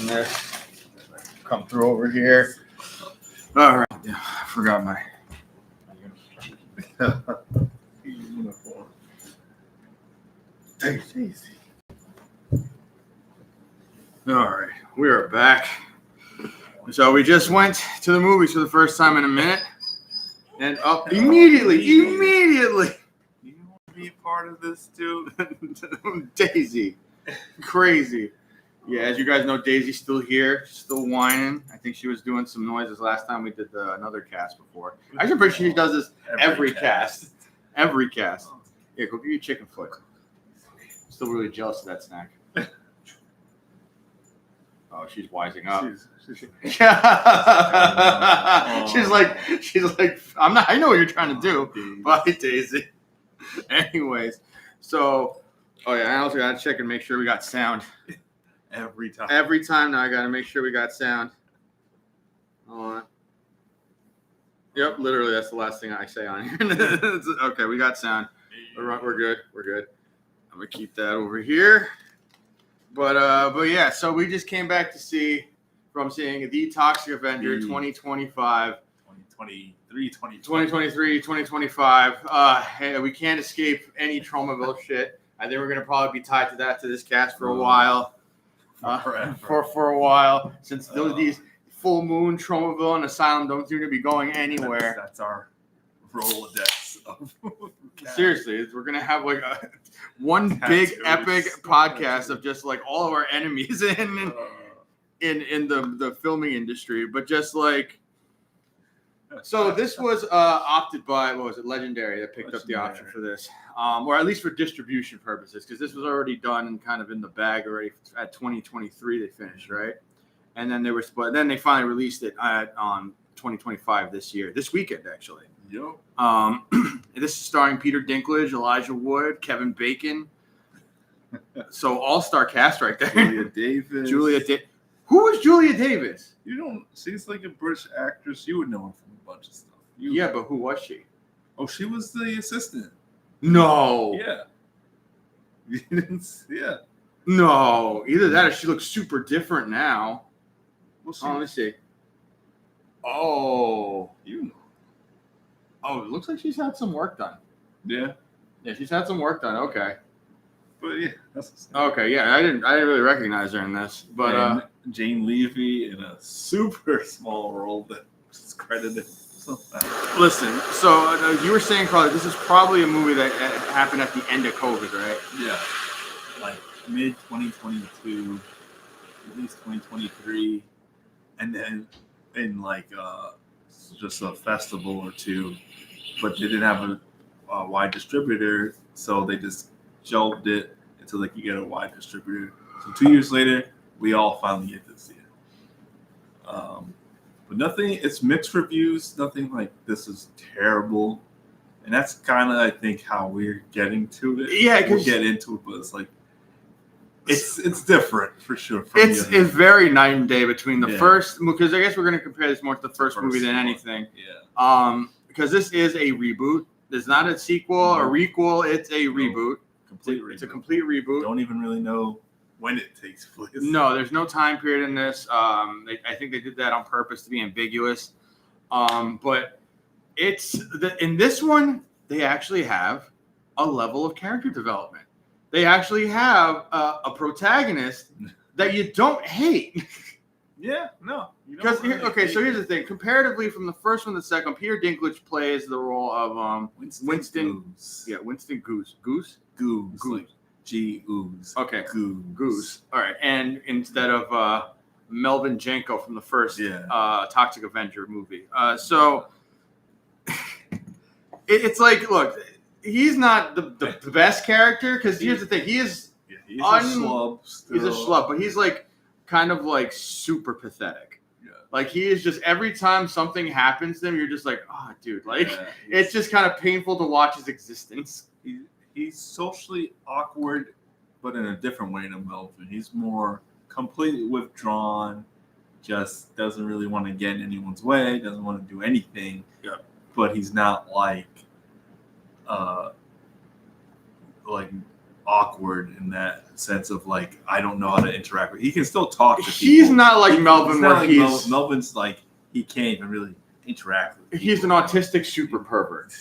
in this. Come through over here. All right. Yeah, I forgot my uniform. Easy. All right, we are back. So we just went to the movies for the first time in a minute, and up immediately. You want to be a part of this too, Daisy? Crazy. Yeah, as you guys know, Daisy's still here, still whining. I think she was doing some noises last time we did another cast before. I'm pretty sure she does this every cast. Every cast. Yeah, go get your chicken foot. Still really jealous of that snack. Oh, she's wising up. She's like, I'm not. I know what you're trying to do. Bye, Daisy. Anyways, so, oh yeah, I also gotta check and make sure we got sound. Every time now, I gotta make sure we got sound. Hold on. Yep, literally, that's the last thing I say on here. Okay, we got sound. We're good. I'm gonna keep that over here. But yeah, so we just came back to seeing The Toxic Avenger 2025. 2023, 2025. Hey, we can't escape any Tromavilles shit. I think we're gonna probably be tied to this cast for a while. For a while, since these Full Moon, Tromaville, and Asylum don't seem to be going anywhere. That's our Rolodex. Seriously, we're gonna have like one big epic podcast of just like all of our enemies in the filming industry, but just like. So this was opted by, what was it, Legendary that picked up the option for this, or at least for distribution purposes, because this was already done and kind of in the bag already at 2023 they finished, right? And then they were split. Then they finally released it on 2025 this weekend actually. Yep. This is starring Peter Dinklage, Elijah Wood, Kevin Bacon. So all-star cast right there. Julia Davis. Who was Julia Davis? You don't. She's like a British actress. You would know her from a bunch of stuff. Yeah, but who was she? Oh, she was the assistant. No. Yeah. You didn't see it. No. Either that or she looks super different now. Let me see. Oh. You know. Oh, it looks like she's had some work done. Yeah. Yeah, she's had some work done. Okay. But yeah, that's okay. Yeah, I didn't really recognize her in this, but and Jane Levy in a super small role that's credited. Listen, so you were saying probably this is probably a movie that happened at the end of COVID, right? Yeah, like mid 2022, at least 2023, and then in like just a festival or two, but they didn't have a wide distributor, so they just shelved it until they could get a wide distributor. So 2 years later, we all finally get to see it. But nothing, it's mixed reviews, nothing like this is terrible. And that's kind of, I think, how we're getting to it. Yeah, we'll get into it, but it's like, it's different for sure. It's very night and day between the first, because I guess we're going to compare this more to the first movie than anything. Yeah. Because this is a reboot. It's not a sequel or requel. It's a reboot. It's a complete reboot. Don't even really know when it takes place. No, there's no time period in this. I think they did that on purpose to be ambiguous. But in this one, they actually have a level of character development. They actually have a protagonist that you don't hate. Yeah, no. Because so here's the thing. Comparatively from the first one to the second one, Peter Dinklage plays the role of Winston. Goose. Yeah, Winston Goose. Goose. Like G-Ooze. Okay. Goose. All right. And instead of Melvin Janko from the first Toxic Avenger movie. So it's like, look, he's not the best character because here's the thing. He's a schlub still. He's a schlub, but he's like kind of like super pathetic. Yeah. Like he is just every time something happens to him, you're just like, oh, dude. Like it's just kind of painful to watch his existence. He's socially awkward, but in a different way than Melvin. He's more completely withdrawn, just doesn't really want to get in anyone's way, doesn't want to do anything. Yeah. But he's not like awkward in that sense of like I don't know how to interact with. He can still talk to people. He's not like Melvin, where Melvin's like he can't even really interact with people. He's an autistic super pervert.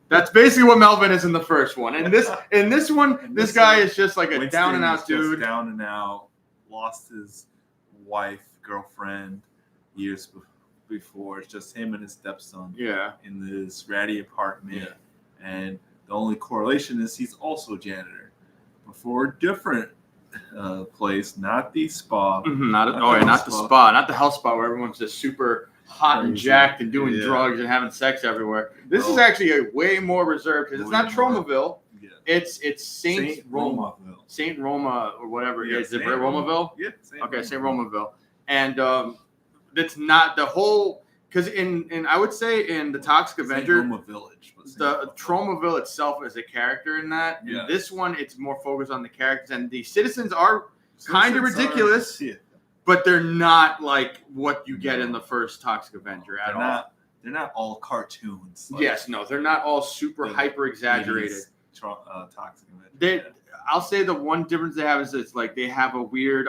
That's basically what Melvin is in the first one. And this one, this guy is just like a down and out dude. Down and out. Lost his wife, girlfriend years before. It's just him and his stepson. Yeah. In this ratty apartment, and the only correlation is he's also a janitor, but for a different place, not the spa. Mm-hmm, not the spa, not the health spa where everyone's just super hot and jacked and doing drugs and having sex everywhere. This is actually a way more reserved because it's not Tromavilles. Yeah. It's Saint Romaville. Saint Roma or whatever it is. Is it Romaville? Yeah. Saint Romaville. And it's not the whole because in I would say in the Toxic Avenger, Roma Village, the Tromaville itself is a character in that. Yeah. In this one, it's more focused on the characters, and the citizens are kind of ridiculous. But they're not like what you get in the first Toxic Avenger at all. They're not all cartoons. Yes, no, they're not all super hyper exaggerated. Toxic Avenger. I'll say the one difference they have is it's like they have a weird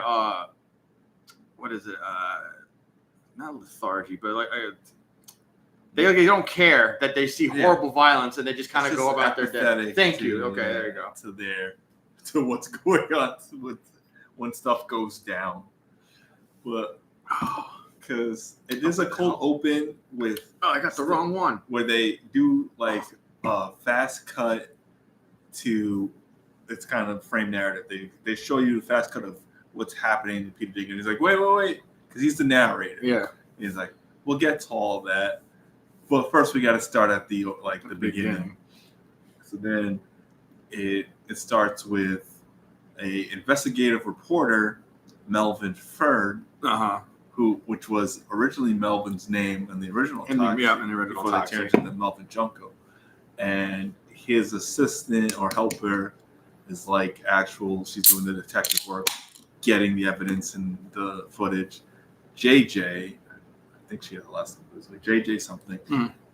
what is it? Not lethargy, but like they don't care that they see horrible violence and they just kind of go about their day. Thank you. Okay, there you go. To what's going on when stuff goes down. But because it is a cold open with I got the wrong one where they do like a fast cut to it's kind of frame narrative. They show you the fast cut of what's happening to Peter Dinklage. He's like, wait, because he's the narrator. Yeah, he's like, we'll get to all of that, but first we got to start at the beginning. So then it starts with a investigative reporter, Melvin Ferd, which was originally Melvin's name in the original Toxic. In the original Toxic. They changed it to Melvin Junko. And his assistant or helper is like she's doing the detective work, getting the evidence and the footage. JJ, I think she had a last name, it was like JJ something.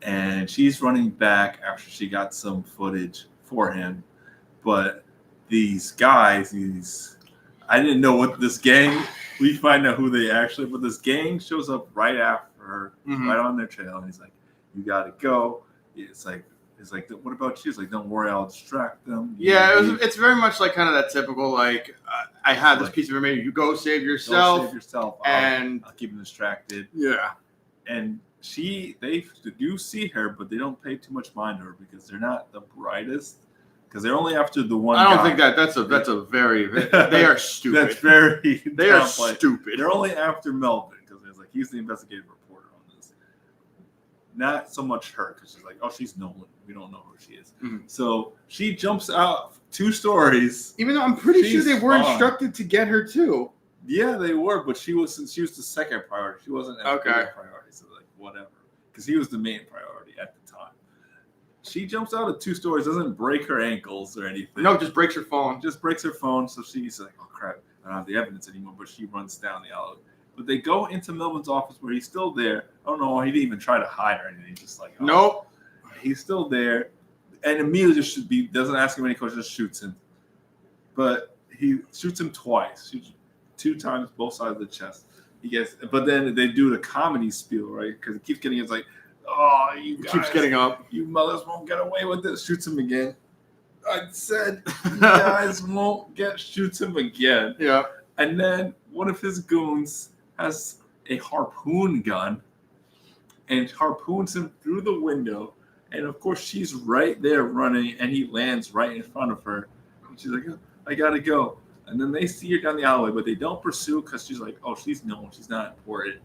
And she's running back after she got some footage for him. But these guys, I didn't know what this gang, we find out who they actually, but this gang shows up right after her, right on their trail, and he's like, you gotta go. It's like, what about you? It's like, don't worry, I'll distract them. Yeah, it's very much like kind of that typical, like, I have this piece of information, you go save yourself. And I'll keep them distracted. Yeah. And they do see her, but they don't pay too much mind to her because they're not the brightest. Because they're only after the one. I don't think that's a very. They are stupid. That's very. They are stupid. They're only after Melvin because it's like he's the investigative reporter on this. Not so much her because she's like, oh, she's Nolan. We don't know who she is. Mm-hmm. So she jumps out 2 stories. Even though I'm pretty sure they were instructed to get her too. Yeah, they were, but she was the second priority. She wasn't as big a priority. So like whatever, because he was the main priority at the time. She jumps out of 2 stories, doesn't break her ankles or anything. No, just breaks her phone. So she's like, oh, crap, I don't have the evidence anymore, but she runs down the alley. But they go into Melvin's office where he's still there. I don't know, he didn't even try to hide or anything. He's just like, nope. He's still there. And immediately doesn't ask him any questions, just shoots him. But he shoots him twice. Shoots 2 times, both sides of the chest. But then they do the comedy spiel, right? Because he keeps getting, it's like, oh, you guys, keeps getting up. You mothers won't get away with this. Shoots him again. I said, you guys won't shoots him again. Yeah. And then one of his goons has a harpoon gun and harpoons him through the window. And of course, she's right there running, and he lands right in front of her. And she's like, I gotta go. And then they see her down the alleyway, but they don't pursue because she's like, oh, she's not important.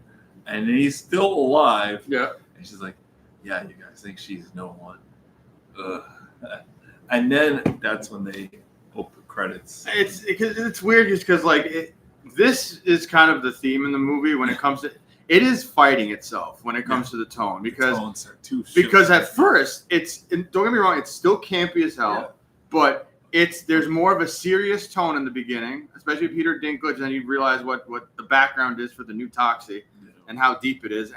And he's still alive. Yeah. And she's like, yeah, you guys think she's no one. And then that's when they open credits. It's weird just because, like, this is kind of the theme in the movie when it comes to, it is fighting itself when it comes to the tone. Because at first, don't get me wrong, it's still campy as hell, but there's more of a serious tone in the beginning, especially Peter Dinklage, and then you realize what the background is for the new Toxic and how deep it is.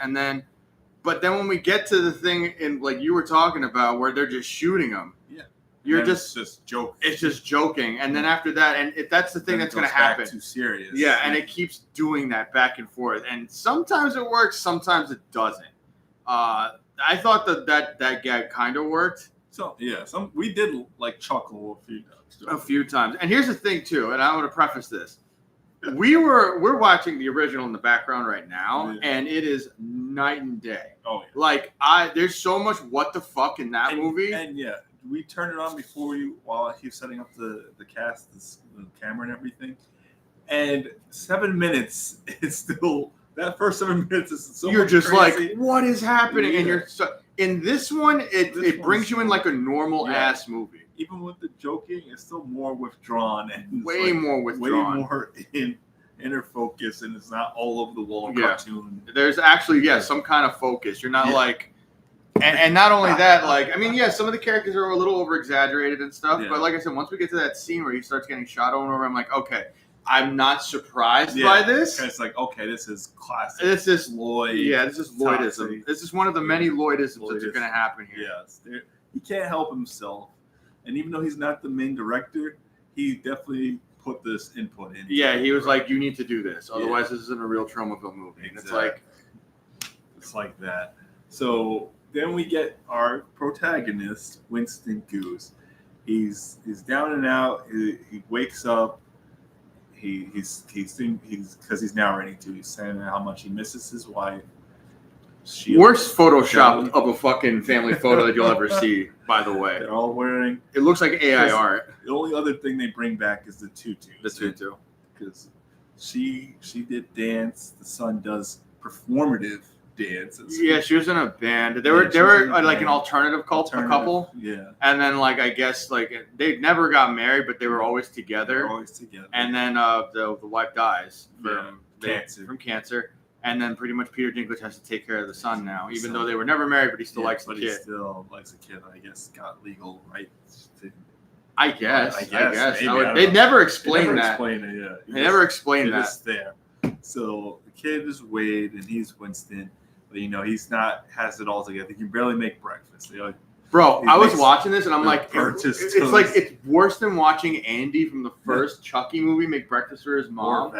But then when we get to the thing in like you were talking about where they're just shooting them, you're just joking. It's just joking, and then after that, and if that's the thing that's going to happen, too serious. Yeah, and it keeps doing that back and forth, and sometimes it works, sometimes it doesn't. I thought that gag kind of worked. So yeah, we did like chuckle a few times, and here's the thing too, and I want to preface this. We're watching the original in the background right now, and it is night and day. Oh yeah. Like there's so much what the fuck in that movie. And yeah, we turned it on before while he was setting up the cast, the camera and everything. And 7 minutes, it's still that first 7 minutes is so. You're just crazy. like, what is happening? Yeah. And you're in this one, it brings you in like a normal ass movie. Even with the joking, it's still more withdrawn and way more withdrawn, way more in inner focus, and it's not all over the wall cartoon. There's actually some kind of focus. You're not like, and not only that, like I mean, some of the characters are a little over exaggerated and stuff, but like I said, once we get to that scene where he starts getting shot over and over, I'm like, okay, I'm not surprised by this. And it's like, okay, this is classic. This is Lloyd. Yeah, this is Lloydism. This is one of the many Lloydisms that are going to happen here. Yes, he can't help himself. And even though he's not the main director, he definitely put this input in. Yeah, he was like, you need to do this. Otherwise, this isn't a real Tromaville movie. Exactly. It's like that. So then we get our protagonist, Winston Goose. He's down and out. He wakes up. He's because he's narrating to. He's saying how much he misses his wife. Worst Photoshop of a fucking family photo that you'll ever see, by the way. They're all wearing. It looks like AI art. The only other thing they bring back is the tutu. The tutu. Because she did dance. The son does performative dance. Yeah, she was in a band. They were like an alternative couple. Yeah. And then like I guess like they never got married, but they were always together. And then the wife dies from cancer. And then pretty much Peter Dinklage has to take care of the son now, even though they were never married, but he still likes the kid. He still likes the kid. I guess got legal rights to. I guess. Maybe, they never explained that. They never explained that. It's there. So the kid is Wade, and he's Winston. But he's not has it all together. He can barely make breakfast. Bro, I was watching this and I'm like, it's like it's worse than watching Andy from the first Chucky movie make breakfast for his mom,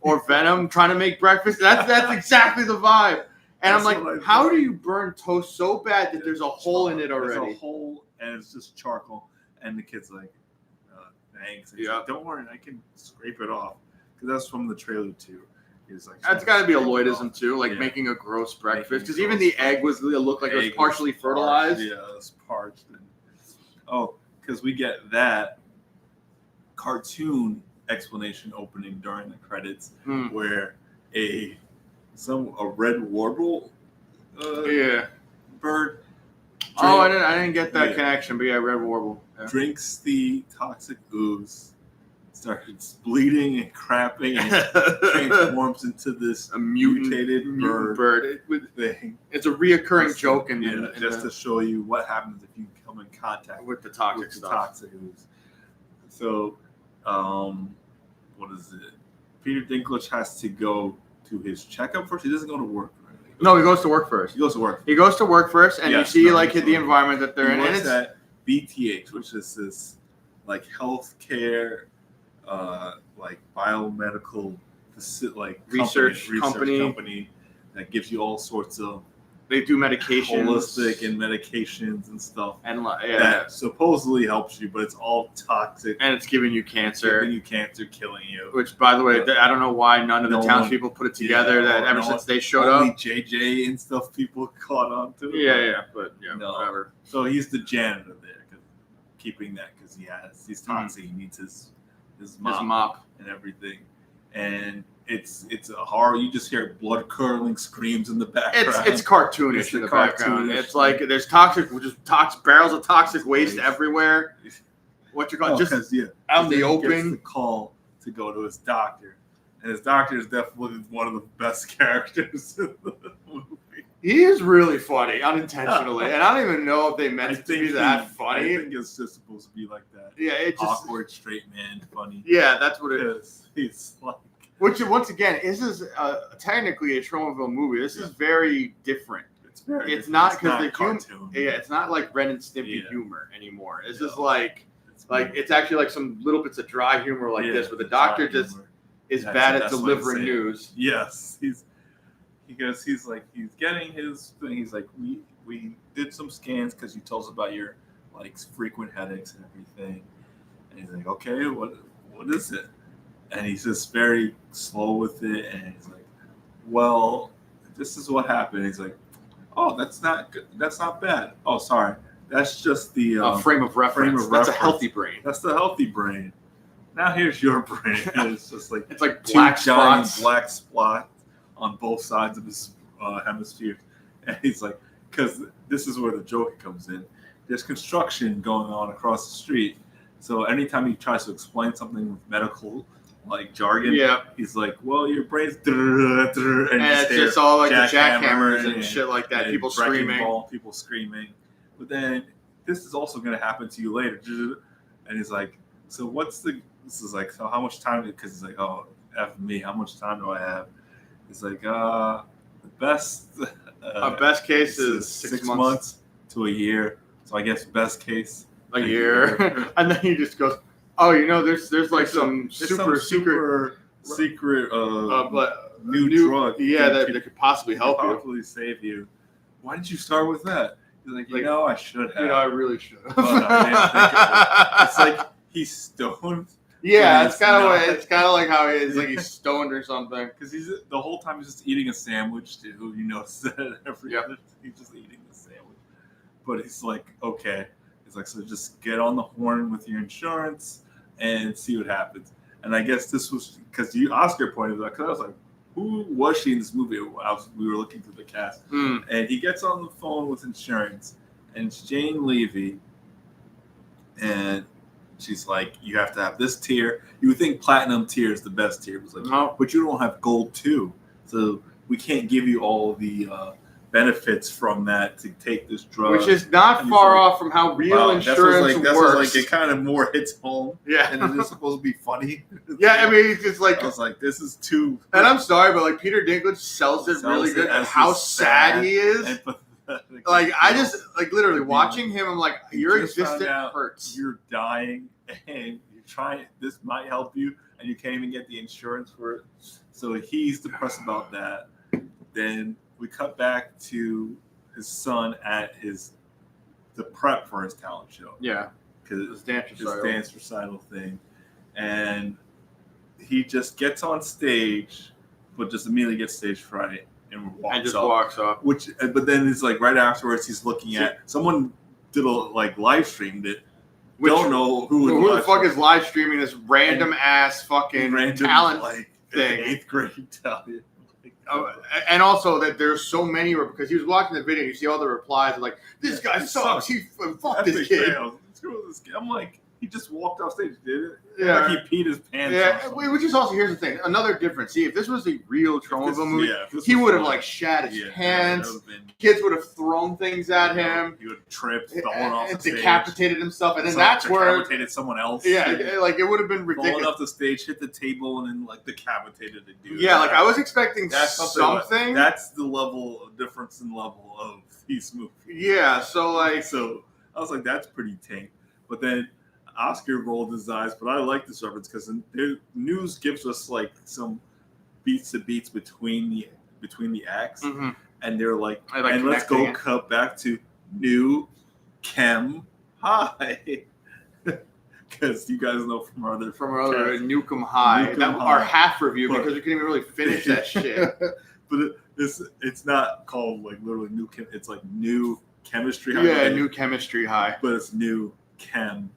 or Venom trying to make breakfast. That's exactly the vibe. And I'm like, how do you burn toast so bad that there's a hole in it already? There's a hole and it's just charcoal. And the kid's like, thanks. And he's like, don't worry, I can scrape it off. Because that's from the trailer too. He's like, that's got to be a Lloydism too, like making a gross breakfast. Because even the egg looked like it was partially fertilized. Yeah, it was parched. Because we get that cartoon explanation opening during the credits where a red warble bird. I didn't get that connection, but red warble drinks the toxic ooze. Starts bleeding and crapping and transforms into this mutated bird thing. It's a reoccurring joke to show you what happens if you come in contact with the toxic stuff. So, what is it? Peter Dinklage has to go to his checkup first. He doesn't go to work. Right? No, he goes to work first. He goes to work first, and you see the environment that they're in. And it's at BTH, which is this like healthcare. Like biomedical, like research company that gives you all sorts of. They do medications, holistic and medications and stuff, and that supposedly helps you, but it's all toxic, and it's giving you cancer, killing you. Which, by the way, I don't know why none of the townspeople put it together. That ever since they showed up, JJ and stuff, people caught on to. Whatever. So he's the janitor there, keeping that because he's toxic. He needs his mop and everything, and it's a horror. You just hear blood curdling screams in the background. It's cartoonish in the background. It's like there's barrels of toxic waste everywhere. What you call just out in the open. He gets the call to go to his doctor, and his doctor is definitely one of the best characters in the movie. He is really funny, unintentionally, and I don't even know if they meant it to be that funny. I think it's just supposed to be like that. Yeah, it's just awkward straight man funny. Yeah, that's what it is. He's like, which once again, this is technically a Tromaville movie. This is very different. It's It's not because the cartoon. it's not like Ren and Stimpy humor anymore. It's just like it's actually like some little bits of dry humor like this, where the doctor just is bad at delivering news. Yes, he's getting his thing. He's like, we did some scans because you told us about your like frequent headaches and everything. And he's like, okay, what is it? And he's just very slow with it, and he's like, well, this is what happened. He's like, oh, that's not good. That's not bad. Oh, sorry. That's just the frame of reference. That's a healthy brain. That's the healthy brain. Now here's your brain. And it's just like it's like black spots on both sides of his hemisphere. And he's like, because this is where the joke comes in. There's construction going on across the street. So anytime he tries to explain something with medical like jargon, he's like, well, your brain's and it's just all like the jackhammers and shit like that. People screaming. But then this is also going to happen to you later. And he's like, so this is like, so how much time? Because he's like, oh, F me, how much time do I have? He's like, the best case is 6 months to a year. So I guess best case a year. And then he just goes, oh, there's like some super secret new drug. Yeah, that could possibly help you. Possibly save you. Why did you start with that? He's like, I should have. I really should have. But I didn't think of it. It's like he's stoned. Yeah, it's kind of like how he's stoned or something. Because he's the whole time he's just eating a sandwich too. That every other he's just eating the sandwich. But he's like, okay. He's like, so just get on the horn with your insurance and see what happens. And I guess this was because Oscar pointed out, because I was like, who was she in this movie? We were looking through the cast. And he gets on the phone with insurance, and it's Jane Levy. And she's like, you have to have this tier. You would think platinum tier is the best tier. It was like, no, but you don't have gold too. So we can't give you all the benefits from that to take this drug. Which is not far off from how real insurance works. It kind of more hits home. Yeah. And it is supposed to be funny. Yeah, I mean, it's like... I was like, this is too... And I'm sorry, but like Peter Dinklage sells it really good. And how sad he is. Like, I just, like, literally watching him, I'm like, your existence hurts. You're dying, and you're trying, this might help you, and you can't even get the insurance for it. So he's depressed about that. Then we cut back to his son at the prep for his talent show. Yeah. Because it's his dance recital thing. And he just gets on stage, but just immediately gets stage fright. And walks off. But then it's like right afterwards, he's looking at someone live streamed it. Don't know who the fuck is live streaming this random ass fucking talent thing. 8th grade talent. And also that there's so many because he was watching the video. You see all the replies like, "This guy sucks. He fucked this kid." I'm like, he just walked off stage, did it? Yeah, like he peed his pants. Yeah, which is also, here's the thing, another difference. See, if this was a real Tromaville movie, he would have shat his pants. Kids would have thrown things at him. He would have tripped, fallen off the stage, decapitated himself, and then that's where decapitated someone else. Yeah, like it would have been ridiculous. Fallen off the stage, hit the table, and then decapitated the dude. Yeah, like I was expecting something. That's the level of difference in level of these movies. Yeah, so I was like, that's pretty tame. But then Oscar rolled his eyes, but I like this reference because the news gives us some beats between the acts, and they're like and let's go cut back to New Chem High because you guys know from our other Newcomb High, our half review because we couldn't even really finish that shit. But it's not called literally New Chem. It's New Chemistry High. Yeah, New Chemistry High, but it's New Chem.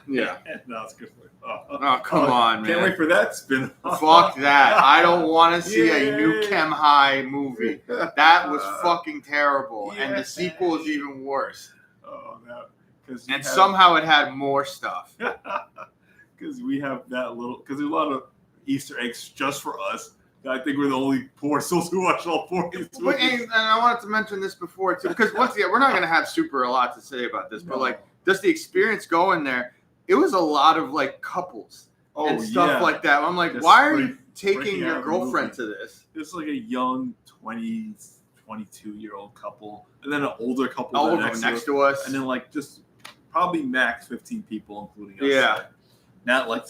Yeah. And Oscar's like, oh, come on, man. Can't wait for that spin-off. Fuck that. I don't want to see a New Chem High movie. That was fucking terrible. And the sequel is even worse. Oh, no. And somehow it had more stuff. Because we have because there's a lot of Easter eggs just for us. I think we're the only poor souls who watch all 4 of these movies. And I wanted to mention this before, too. Because once again, we're not going to have a lot to say about this. But, just the experience going there, it was a lot of couples and stuff like that. I'm like, why are you taking your girlfriend to this? It's like a young 20s, 22-year-old couple, and then an older couple Oh, next to us. and then like just probably max 15 people, including us. Yeah. Like, not like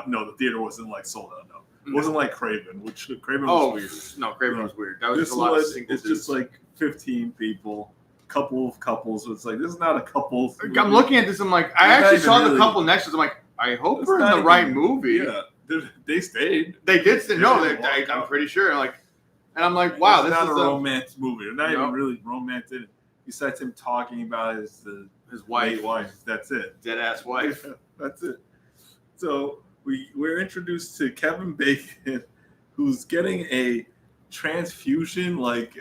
no, the theater wasn't like sold out. No, it wasn't like Craven, which Craven was weird. No, Craven was weird. That was This just a lot of was single it's just like 15 people, couple of couples. So it's like this is not a couple. I'm looking at this. I'm like, I It's not actually even saw the really- couple next to us. I'm like, I hope It's we're in not the right even- movie. Yeah, they stayed. They did say no. didn't walk I'm out. pretty sure. Like, and I'm like, wow, It's this not is a romance movie. They're not Nope. even really romantic. Besides him talking about his wife. That's it. Dead ass wife. That's it. So we're introduced to Kevin Bacon, who's getting a transfusion, like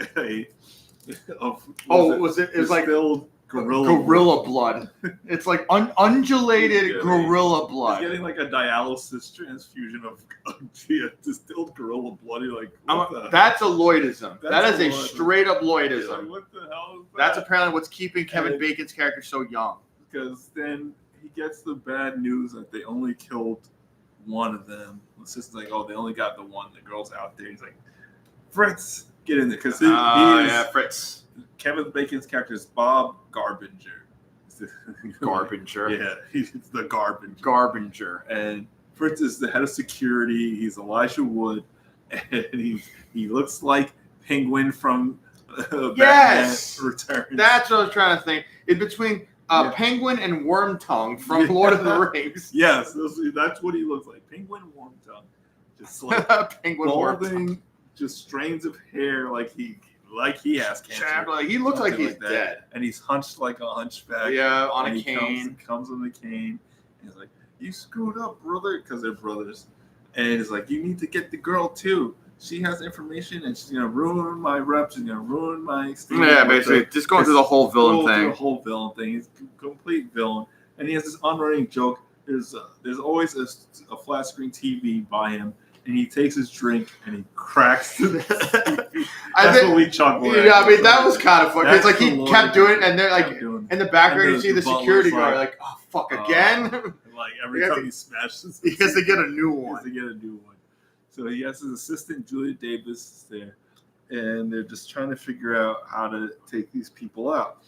Was it like distilled gorilla gorilla blood? It's like undulated Yeah, gorilla He's blood. getting like a dialysis transfusion of distilled gorilla blood. You're like, what the That's a Lloydism. That's that is a a Lloydism. straight up You're Lloydism. like, what the hell is that? That's apparently what's keeping Kevin And- Bacon's character so young. Because then he gets the bad news that they only killed one of them. The sister's like, oh, they only got the one. The girl's out there. He's like, Fritz, get in there. Because he is Yeah, Fritz. Kevin Bacon's character is Bob Garbinger. Garbinger. Yeah, he's the Garbinger. Garbinger. And Fritz is the head of security. He's Elijah Wood. And he looks like Penguin from Yes! Batman Returns. That's what I was trying to think. In between Yeah. Penguin and Wormtongue from Lord of the Rings. Yes, that's what he looks like. Penguin Wormtongue. Just like Penguin Wormtongue. balding, just strands of hair like he has cancer. Like, he looks like Something he's that. dead. And he's hunched like a hunchback. Yeah, on And a he cane. comes on the cane. And he's like, you screwed up, brother, because they're brothers. And he's like, you need to get the girl too. She has information and she's gonna ruin my rep. She's gonna ruin my extended. Yeah, basically, just going through the whole villain The thing. whole villain thing. He's a complete villain. And he has this unrunning joke. There's always a flat screen TV by him. And he takes his drink and he cracks the TV. That's what we chuckle at. Yeah, I mean, that was kind of funny. It's like That's he the kept doing it, and they're Kept like, doing it. in the background, And you see the butler's security guard, like, like, oh, fuck, again? Like every He has time to- he smashes, He has to get a new he has one. to get a new one. So he has his assistant Julia Davis there, and they're just trying to figure out how to take these people out.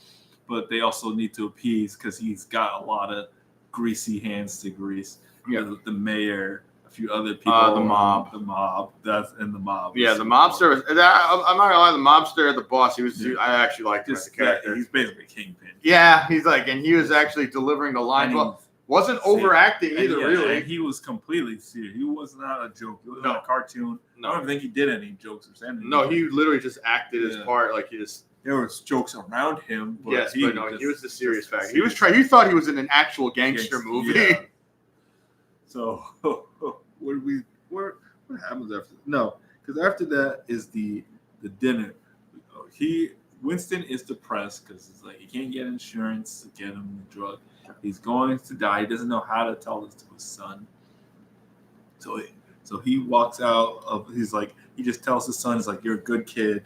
But they also need to appease because he's got a lot of greasy hands to grease. Yeah. The mayor, a few other people. The mob. The mob. That's and the mob. Yeah, the mobster. I'm not gonna lie, the mobster, the boss. I actually liked him as a Just character. he's basically Kingpin. Yeah, he's like, and he was actually delivering the lines. And Well, wasn't overacting And either, yeah, really. and he was completely serious. He was not a joke. He was No. not a cartoon. I don't No, even think he did any jokes or anything. no, he literally just acted his Yeah. part. Like he just. There was jokks around him, but Yes, he but no, he was the serious just factor. He was trying. He thought he was in an actual gangster movie. Yeah. So what happens after? No, because after that is the dinner. Winston is depressed because it's like he can't get insurance to get him the drug. He's going to die. He doesn't know how to tell this to his son. So he walks out of. He's like he just tells his son, "He's like you're a good kid.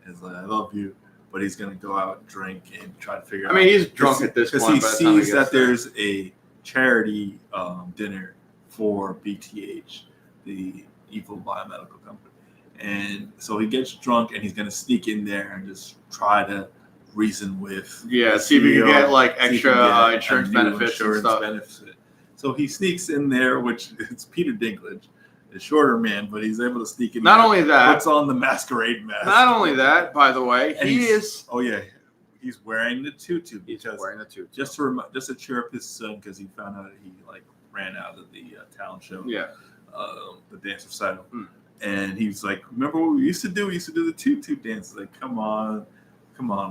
He's like I love you." But he's gonna go out and drink and try to figure out. I mean, he's drunk at this because point. he by the time sees gets that there's a charity dinner for BTH, the evil biomedical company, and so he gets drunk and he's gonna sneak in there and just try to reason with. Yeah, the see if you can CEO, get like see if he extra can get a insurance new benefits and insurance stuff. benefit. So he sneaks in there, which it's Peter Dinklage, a shorter man, but he's able to sneak in. Not there, only that, puts on the masquerade mask. not only that, by the way, And he he's- is. Oh yeah, he's wearing the tutu because wearing the tutu. just to cheer up his son because he found out he like ran out of the talent show. Yeah. The dance recital. Mm. And he was like, remember what we used to do? We used to do the tutu dance. Like, come on,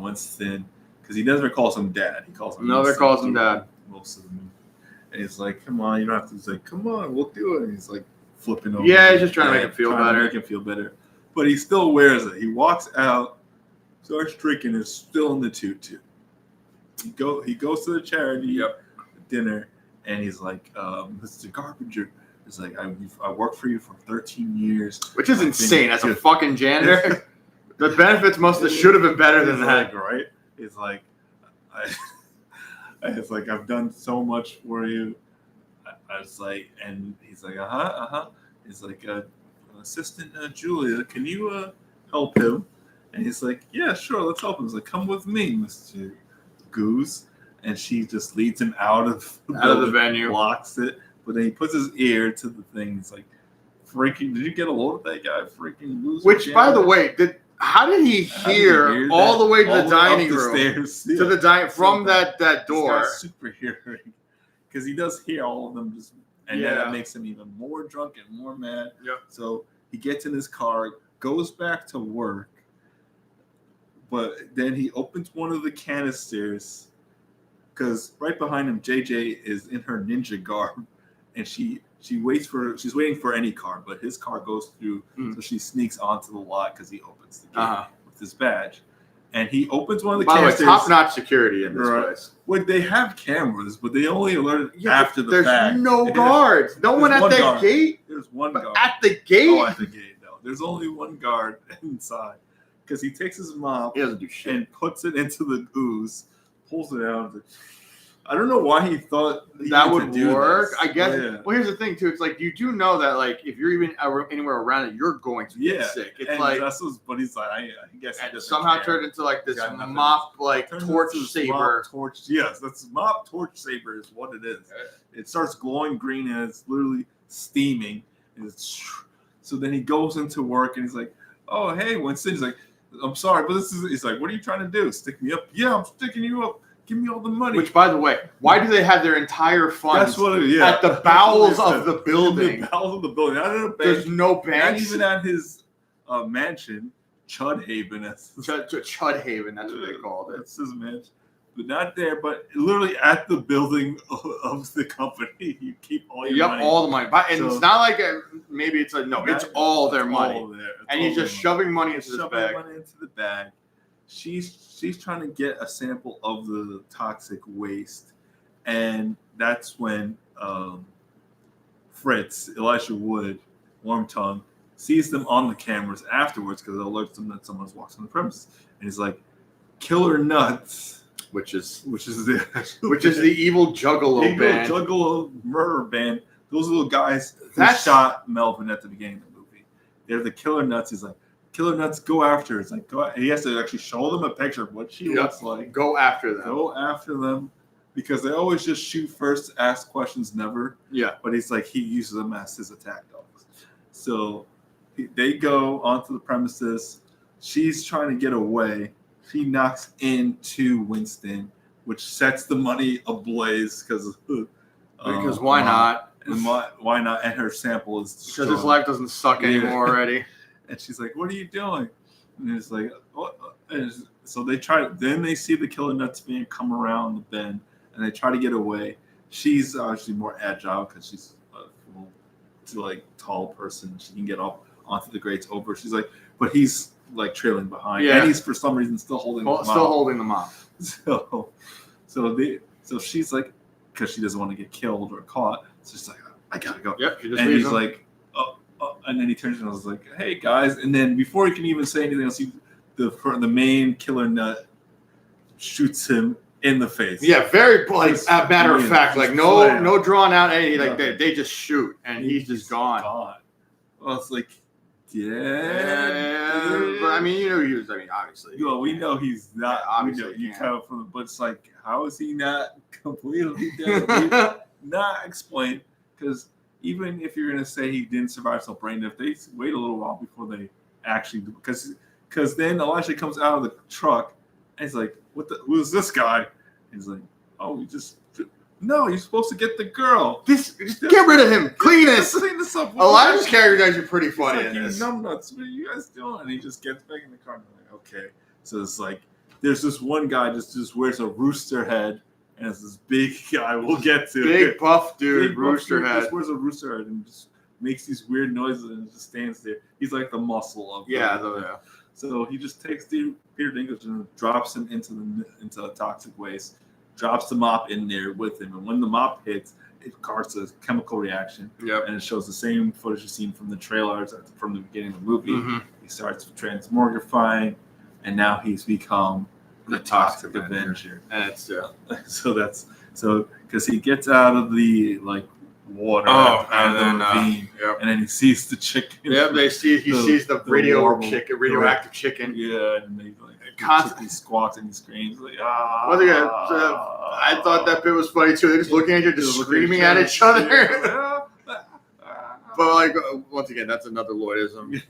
Winston. Because he never calls him dad. He calls him Never Winston calls him dad. most of the movie. And he's like, come on, you don't have to. He's like, come on, we'll do it. And he's like flipping over. Yeah, he's just trying to make him feel trying to better. make him feel better. But he still wears it. He walks out, starts drinking, is still in the tutu. He goes to the charity dinner, and he's like, Mr. Garbinger. He's like, I worked for you for 13 years. Which is I've been insane. As a good." fucking janitor, the benefits should have been better than He's that. like, right? It's like, it's like I've done so much for you. I was like, and he's like, He's like, assistant Julia, can you help him? And he's like, yeah, sure, let's help him. He's like, come with me, Mr. Goose. And she just leads him out of the venue, blocks it. But then he puts his ear to the thing. He's like, freaking, did you get a load of that guy? Freaking loser. Which, by the way, how did he hear all the way to the dining room? Stairs, to the dining from that door. This guy's super hearing. Because he does hear all of them just. And then that makes him even more drunk and more mad. Yep. So he gets in his car, goes back to work, but then he opens one of the canisters because right behind him, JJ is in her ninja garb, and she's waiting for any car, but his car goes through, so she sneaks onto the lot because he opens the gate with his badge. And he opens one of the canisters. Top-notch security in this place. Well, they have cameras, but they only alerted after the fact. There's no guards. No one at the gate. There's one guard. At the gate? Oh, at the gate, no. There's only one guard inside. Because he takes his mop he doesn't do shit. And puts it into the ooze, pulls it out. I don't know why he thought that would work. This. I guess. Yeah. Well, here's the thing too. It's like you do know that like if you're even anywhere around it, you're going to get sick. It's and like that's what, but he's like, I guess he somehow turned into like this mop like torch saber. Yes, that's mop torch saber is what it is. It starts glowing green and it's literally steaming. And so then he goes into work and he's like, "Oh hey, Winston." He's like, "I'm sorry, but this is." He's like, "What are you trying to do? Stick me up?" "Yeah, I'm sticking you up. Give me all the money." Which, by the way, why do they have their entire funds at the bowels of the building? The bowels of the building. Not in a bank. There's no bank. Not even at his mansion, Chud Haven. Chud Haven, that's what they called it. That's his mansion. But not there, but literally at the building of the company. You keep all your money. All the money. And so, it's not like maybe it's it's all their money. All there. And he's just shoving money into the bag. Shoving money into the bag. She's trying to get a sample of the toxic waste, and that's when Fritz, Elisha Wood, Warm Tongue, sees them on the cameras afterwards because it alerts them that someone's walked on the premises, and he's like, "Killer Nuts," which is the evil Juggalo band, Juggalo murder band. Those little guys who shot Melvin at the beginning of the movie. They're the Killer Nuts. He's like, "Killer Nuts, go after her." It's like, he has to actually show them a picture of what she looks like. Go after them. Go after them. Because they always just shoot first, ask questions never. Yeah. But he's like, he uses them as his attack dogs. So they go onto the premises. She's trying to get away. She knocks into Winston, which sets the money ablaze because why not? And why not? And her sample is because his life doesn't suck anymore already. And she's like, "What are you doing?" And he's like, "What?" And so they try. Then they see the Killer Nuts van come around the bend, and they try to get away. She's obviously more agile because she's a tall person. She can get up onto the grates over. She's like, but he's like trailing behind, and he's for some reason still holding the mop. So she's like, because she doesn't want to get killed or caught. So she's like, "I gotta go." Yep. And he's like. And then he turns and I was like, "Hey guys!" And then before he can even say anything else, the main Killer Nut shoots him in the face. Yeah, very a matter of fact, like no drawn out anything. Like they just shoot and he's just gone. Well, it's like, but I mean, obviously. Well, we know he's not. Obviously, you come from the, but it's like, how is he not completely dead? Not explained because. Even if you're going to say he didn't survive so brain dead, they wait a little while before they actually do. Because then Elisha comes out of the truck and he's like, who is this guy? He's like, "Oh, no, you're supposed to get the girl. Just get rid of him. Clean this up. Elijah's character guys are pretty funny in this. You numbnuts, what are you guys doing?" And he just gets back in the car and I'm like, okay. So it's like, there's this one guy just wears a rooster head. And it's this big guy we'll get to. Big buff dude, rooster head. Just wears a rooster head and just makes these weird noises and just stands there. He's like the muscle of the So he just takes Peter Dinklage and drops him into the toxic waste, drops the mop in there with him. And when the mop hits, it causes a chemical reaction. Yep. And it shows the same footage you've seen from the trailers from the beginning of the movie. Mm-hmm. He starts transmogrifying, and now he's become the toxic Avenger. And it's so because he gets out of the water Oh, out of and the then, ravine, yep. and then he sees the chicken. Yep, he sees the radioactive chicken. Yeah, and they like Constantly squawks and he screams like ah. Once again, I thought that bit was funny too. They're just looking at you, just screaming at each other. But like once again, that's another Lloydism.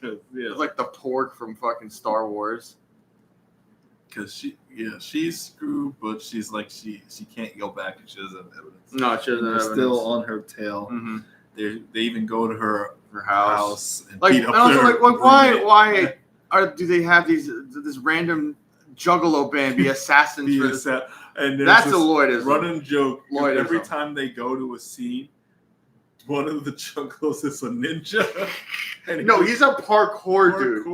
It's like the pork from fucking Star Wars. Because she's screwed, but she's like she can't go back and she doesn't have evidence. No, she doesn't have evidence. Still on her tail. Mm-hmm. They even go to her house and like, beat up and also their like why do they have this random juggalo band be assassins for this? And that's a Lloydism. Running joke. Lloydism. Every time they go to a scene, one of the juggalos is a ninja. No, he's a parkour dude.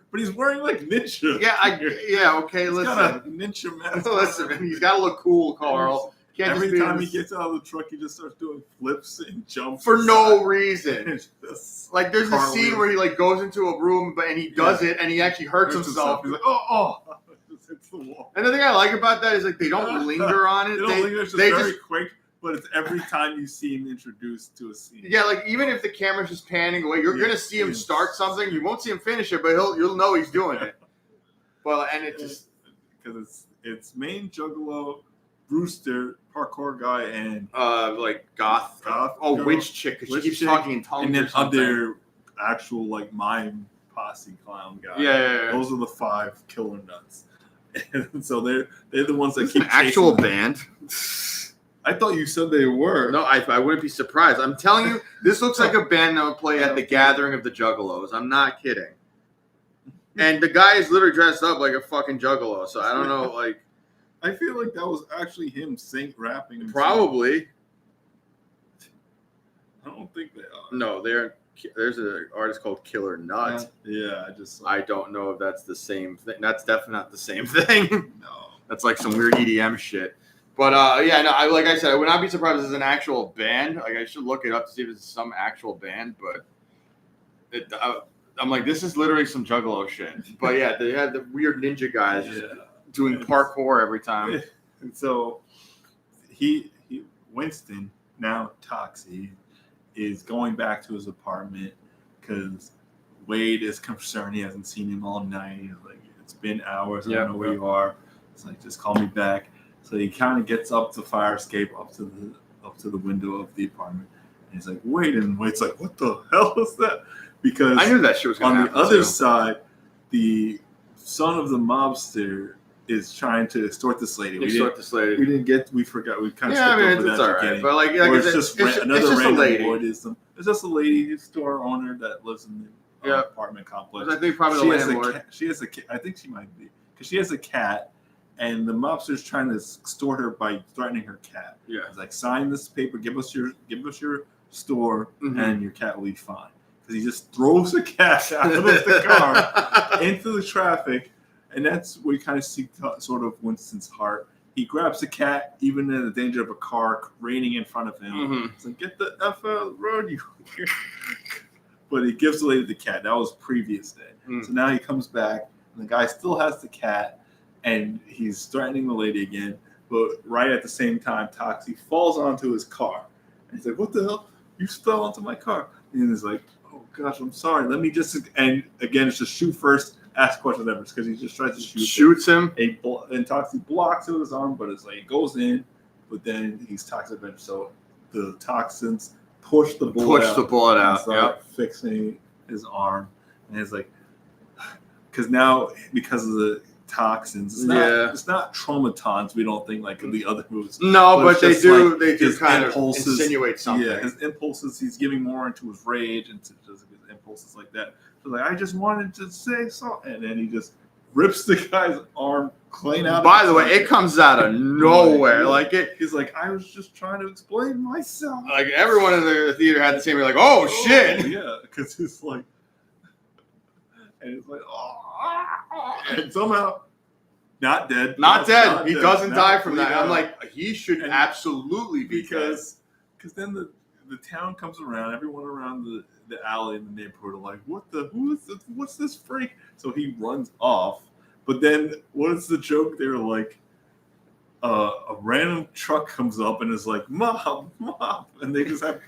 But he's wearing like ninja. Yeah, okay, he's listen. got a ninja mask. Listen, man, he's got to look cool, Carl. Every time he gets out of the truck, he just starts doing flips and jumps for no reason. Like there's a scene wheels. where he like goes into a room, and he does it, and he actually hurts himself. He's like, oh. Just hits the wall. And the thing I like about that is like they don't linger on it. They linger. It's just very quick. But it's every time you see him introduced to a scene. Yeah, like even if the camera's just panning away, you're gonna see him start something. You won't see him finish it, but you'll know he's doing it. Well, and it just because it's main juggalo, Brewster, parkour guy, and like goth. Witch chick because she keeps talking in tongues. And then other actual like mime posse clown guy. Yeah. Those are the 5 killer nuts. And so they're the ones that keep an actual band. I thought you said they were. No, I wouldn't be surprised. I'm telling you, this looks like a band that would play at the gathering of the Juggalos. I'm not kidding. And the guy is literally dressed up like a fucking Juggalo. So I don't know, like. I feel like that was actually him rapping. Probably. I don't think they are. No, there's an artist called Killer Nut. Yeah, I don't know if that's the same thing. That's definitely not the same thing. No. That's like some weird EDM shit. But like I said, I would not be surprised if it's an actual band. Like I should look it up to see if it's some actual band. But I'm like, this is literally some Juggalo shit. But yeah, they had the weird ninja guys doing parkour every time. And so Winston, now Toxie, is going back to his apartment because Wade is concerned he hasn't seen him all night. He's like, it's been hours. I don't know where you are. It's like, just call me back. So he kind of gets up the fire escape, up to the window of the apartment, and he's like, "Wait!" And Wade's like, "What the hell is that?" Because I knew that shit was going to happen. On the other side, the son of the mobster is trying to extort this lady. We forgot. We kind of skipped over that. It's all right. But like it's just another just random lady. Lloydism. It's just a lady store owner that lives in the apartment complex. I think probably the landlord. She has a cat. I think she might be because she has a cat. And the mobster's trying to extort her by threatening her cat. Yeah, it's like, sign this paper, give us your store, and your cat will be fine. Because he just throws the cat out of the car into the traffic, and that's where you kind of see sort of Winston's heart. He grabs the cat, even in the danger of a car raining in front of him. Mm-hmm. It's like, get the F out of the road, you. But he gives the lady the cat. That was previous day. So now he comes back, and the guy still has the cat. And he's threatening the lady again, but right at the same time, Toxie falls onto his car. And he's like, "What the hell? You fell onto my car!" And he's like, "Oh gosh, I'm sorry. Let me just." And again, it's just shoot first, ask questions ever, because he just tries to shoots him. And Toxie blocks it with his arm, but it's like it goes in. But then he's toxic Avenger, so the toxins push the bullet out. Start fixing his arm, and it's like, because of the toxins. It's not traumatons. We don't think like in the other movies. No, but they do. They do kind of insinuate something. Yeah, his impulses. He's giving more into his rage and to his impulses like that. So like, I just wanted to say so, and then he just rips the guy's arm clean out. By the way, it comes out of nowhere. Like it. He's like, I was just trying to explain myself. Like everyone in the theater had the same. Like, oh shit. Yeah, because it's like, and it's like, and somehow not dead. Not dead. He doesn't die from that. I'm like, he should absolutely be because then the town comes around, everyone around the alley in the neighborhood are like, what's this freak? So he runs off. But then what is the joke? They were like, a random truck comes up and is like, "Mob, mob," and they just have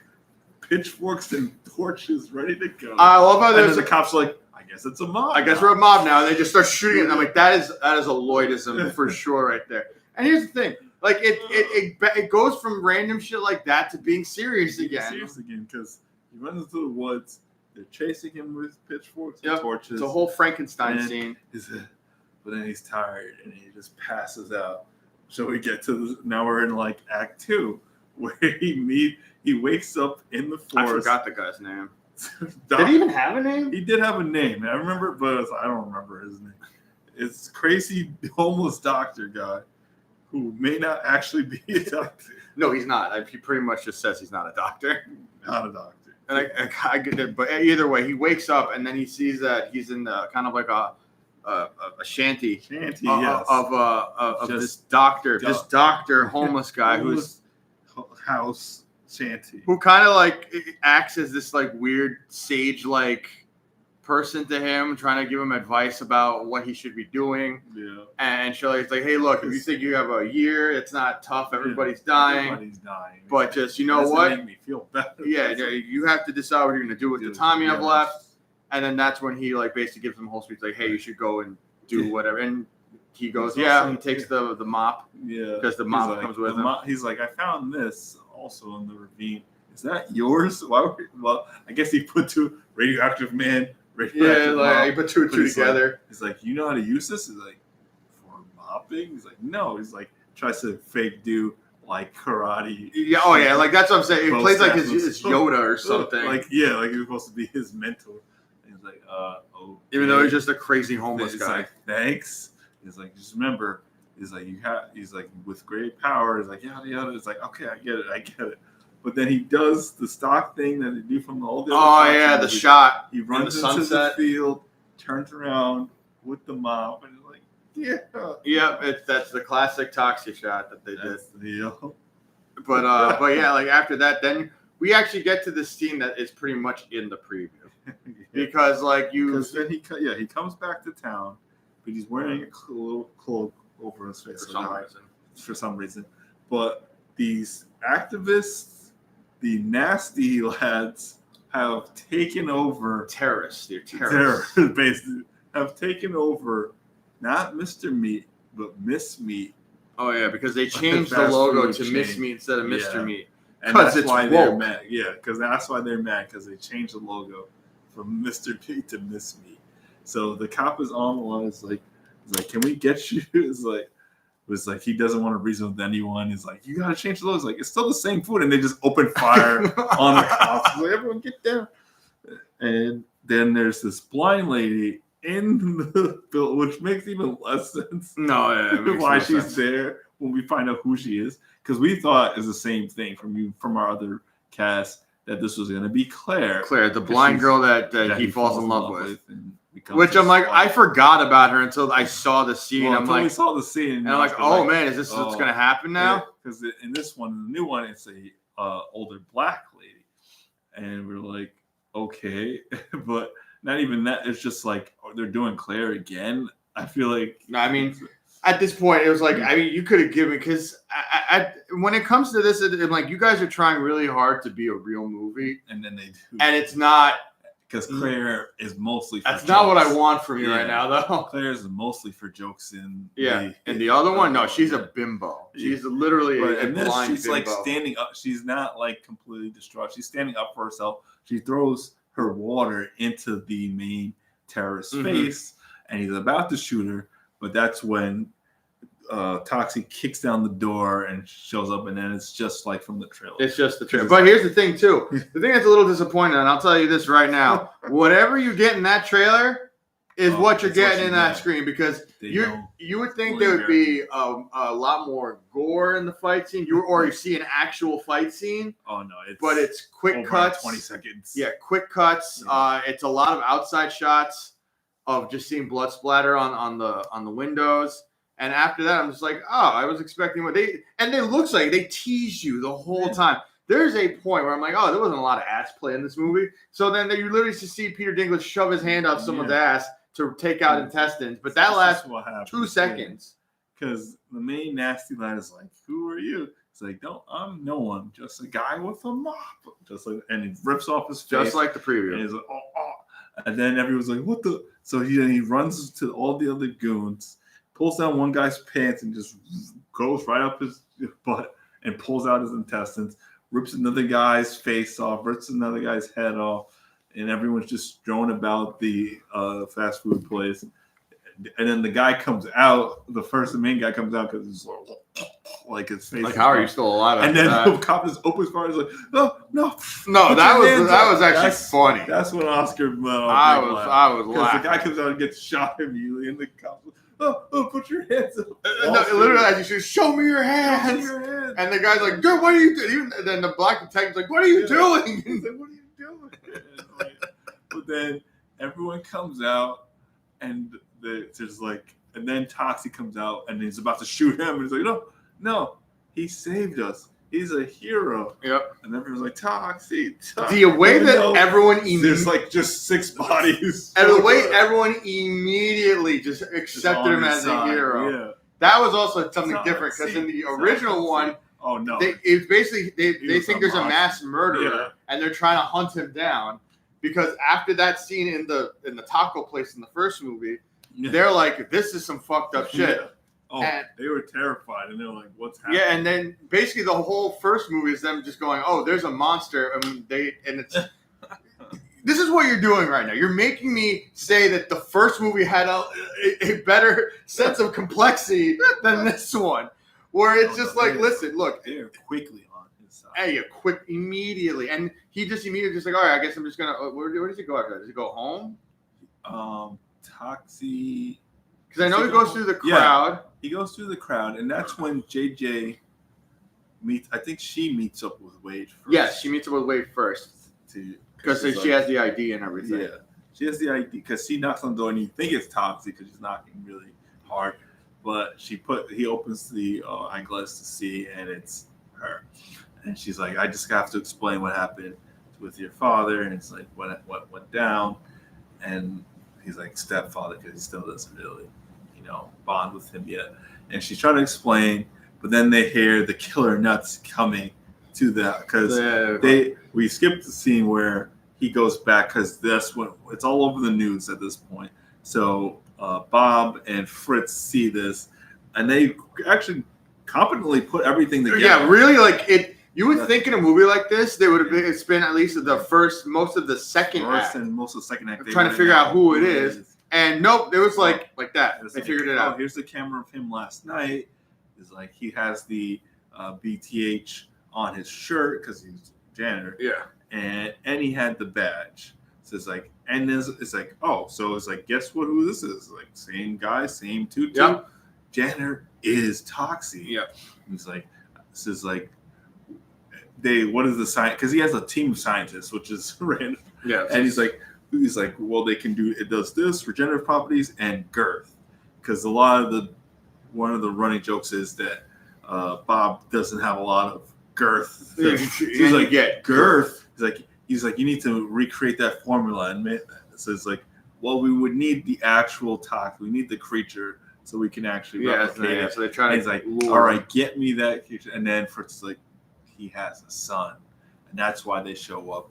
pitchforks and torches ready to go. I love how there's the cops are like, "I guess it's a mob. I guess we're a mob now," and they just start shooting it. And I'm like, that is a Lloydism for sure, right there. And here's the thing, like it goes from random shit like that to being serious again. Serious again, because he runs into the woods. They're chasing him with pitchforks and torches. It's a whole Frankenstein scene. But then he's tired and he just passes out. So we get to now we're in like Act 2, where he wakes up in the forest. I forgot the guy's name. Did he even have a name? He did have a name. I remember, but I don't remember his name. It's crazy homeless doctor guy who may not actually be a doctor. No, he's not. He pretty much just says he's not a doctor. Not a doctor. And I get it, but either way, he wakes up and then he sees that he's in the kind of like a shanty of this doctor homeless guy who's house shanty, who kind of like acts as this like weird sage like person to him, trying to give him advice about what he should be doing. Yeah. And Shirley's like, "Hey, look, if you think you have a year, it's not tough. Everybody's dying. But just what? Make me feel better. Yeah, you have to decide what you're gonna do with the time you have left." And then that's when he like basically gives him a whole speech like, "Hey, you should go and do whatever." And he goes, "Yeah." He takes the mop. Yeah. Because the mop comes with him. He's like, "I found this also in the ravine. Is that yours?" Well, I guess he put two radioactive man. Yeah, like he put two and two together. He's like, "You know how to use this?" He's like, "For mopping?" He's like, "No." He's like, tries to fake do like karate. Yeah, oh yeah, like that's what I'm saying. He plays like his Yoda or something. Like he was supposed to be his mentor. And he's like, "Oh." Even though he's just a crazy homeless guy. Like, "Thanks." He's like, "Just remember." He's like, He's like, "With great power." He's like, "Yada yada." It's like, "Okay, I get it." But then he does the stock thing that they do from the old. The shot. He runs into the field, turns around with the mop, and he's like, "Yeah." Yep, that's the classic Toxie shot that they did. Deal. But yeah, like after that, then we actually get to the scene that is pretty much in the preview. Because then he comes back to town, but he's wearing a little cloak over his face for some reason. But these activists, the nasty lads, have taken over. Terrorists. They're terrorists. Basically, have taken over not Mr. Meat, but Miss Meat. Oh, yeah, because they changed the logo to Miss Meat instead of Mr. Meat. And that's why they're mad. Yeah, because that's why they're mad, because they changed the logo from Mr. Meat to Miss Meat. So the cop is on the line. It's like, "Can we get you?" It's like he doesn't want to reason with anyone. He's like, "You gotta change the logo." It's like, it's still the same food, and they just open fire on the cops. Like, "Everyone get down!" And then there's this blind lady in the building, which makes even less sense. No, yeah, why she's there when we find out who she is, because we thought is the same thing from our other cast that this was going to be Claire. Claire, the blind girl that he falls in love with. Which I'm like, I forgot about her until I saw the scene. I'm like, we saw the scene, and I'm like, oh man, is this what's going to happen now? Because in this one, the new one, it's a older black lady, and we're like, okay, but not even that. It's just like they're doing Claire again. I feel like, no, I mean, at this point, it was like, I mean, you could have given, because when it comes to this, I'm like, you guys are trying really hard to be a real movie, and then they do, and it's not. Because Claire is mostly for That's jokes. not what I want from you right now, though. Claire is mostly for jokes in and the other one, no, she's a bimbo. She's literally a blind she's bimbo. Like standing up. She's not like completely distraught. She's standing up for herself. She throws her water into the main terrorist's face, and he's about to shoot her, but that's when Toxie kicks down the door and shows up, and then it's just like from the trailer. It's just the trailer. But here's the thing, too. The thing that's a little disappointing, and I'll tell you this right now. Whatever you get in that trailer is what you're getting in that screen, because you would think there would be a lot more gore in the fight scene, or you see an actual fight scene. Oh, no. But it's quick cuts. 20 seconds. Yeah, quick cuts. It's a lot of outside shots of just seeing blood splatter on the windows. And after that, I'm just like, oh, I was expecting what they looks like they tease you the whole time. There's a point where I'm like, oh, there wasn't a lot of ass play in this movie. So then you literally just see Peter Dinklage shove his hand up someone's ass to take out intestines. But that lasts 2 seconds. because the main nasty lad is like, "Who are you?" It's like, "No, I'm no one, just a guy with a mop." Just like, and he rips off his face, just like the preview. and he's like, "Oh, oh!" And then everyone's like, "What the?" So he runs to all the other goons, pulls down one guy's pants, and just goes right up his butt and pulls out his intestines, rips another guy's face off, rips another guy's head off, and everyone's just thrown about the fast food place. And then the guy comes out. The main guy comes out because he's like his face. Like, how are you still alive? And then the cop just opens fire. He's like, "No, that was actually funny. That's when Oscar. I was because laughing. the guy comes out and gets shot immediately, and the cop. Put your hands up. No, literally, as you say, show me your hands. And the guy's like, "Dude, what are you doing?" And then the black detective's like, "What are you doing?" He's like, "What are you doing?" But then everyone comes out, and there's like, and then Toxie comes out, and he's about to shoot him, and he's like, "No, he saved us. He's a hero." Yep. And everyone's like, Toxie. The way that everyone there's like just 6 bodies. And the way everyone immediately just accepted him as a hero. Yeah. That was also something different because in the original one, oh no, it's basically they think there's a mass murderer and they're trying to hunt him down because after that scene in the taco place in the first movie, they're like, "This is some fucked up shit." Yeah. Oh, and they were terrified, and they're like, "What's happening?" Yeah, and then basically the whole first movie is them just going, "Oh, there's a monster," and it's. This is what you're doing right now. You're making me say that the first movie had a better sense of complexity than this one, where it's just like, listen, look, they're quickly on his side. Hey, immediately, and he just immediately just like, all right, I guess I'm just gonna. Where does he go after that? Does he go home? Toxie. Because I know he goes through the crowd. Yeah, he goes through the crowd, and that's when JJ meets. I think she meets up with Wade first. Yes, she meets up with Wade first. Because she has the ID and everything. Yeah, she has the ID because she knocks on the door and you think it's Toxie because she's knocking really hard, but he opens the eyeglass to see and it's her, and she's like, "I just have to explain what happened with your father," and it's like what went down, and he's like stepfather because he still doesn't really, bond with him yet, and she's trying to explain, but then they hear the killer nuts coming to that because we skipped the scene where he goes back because that's when it's all over the news at this point. So Bob and Fritz see this, and they actually competently put everything together. Yeah, really, like it. You would think in a movie like this, they would have spent at least most of the second act, and most of the second act, trying to figure out who it is. And nope, it was like that. They figured it out. Here's the camera of him last night. It's like he has the BTH on his shirt because he's a janitor. Yeah. And he had the badge. So it's like, and then it's like, oh, so it's like, guess what? Who this is? Like, same guy, same tutu. Yep. Janitor is Toxie. Yeah. He's like, this is like, what is the science? Because he has a team of scientists, which is random. Yeah. And he's like, well, they can do it. Does this regenerative properties and girth? Because one of the running jokes is that Bob doesn't have a lot of girth. He's like, yeah, girth. He's like, you need to recreate that formula and make that. So it's like, well, we would need the actual Toxie. We need the creature so we can actually replicate it. So they're trying. And he's like, all right, get me that creature. And then Fritz is like, he has a son, and that's why they show up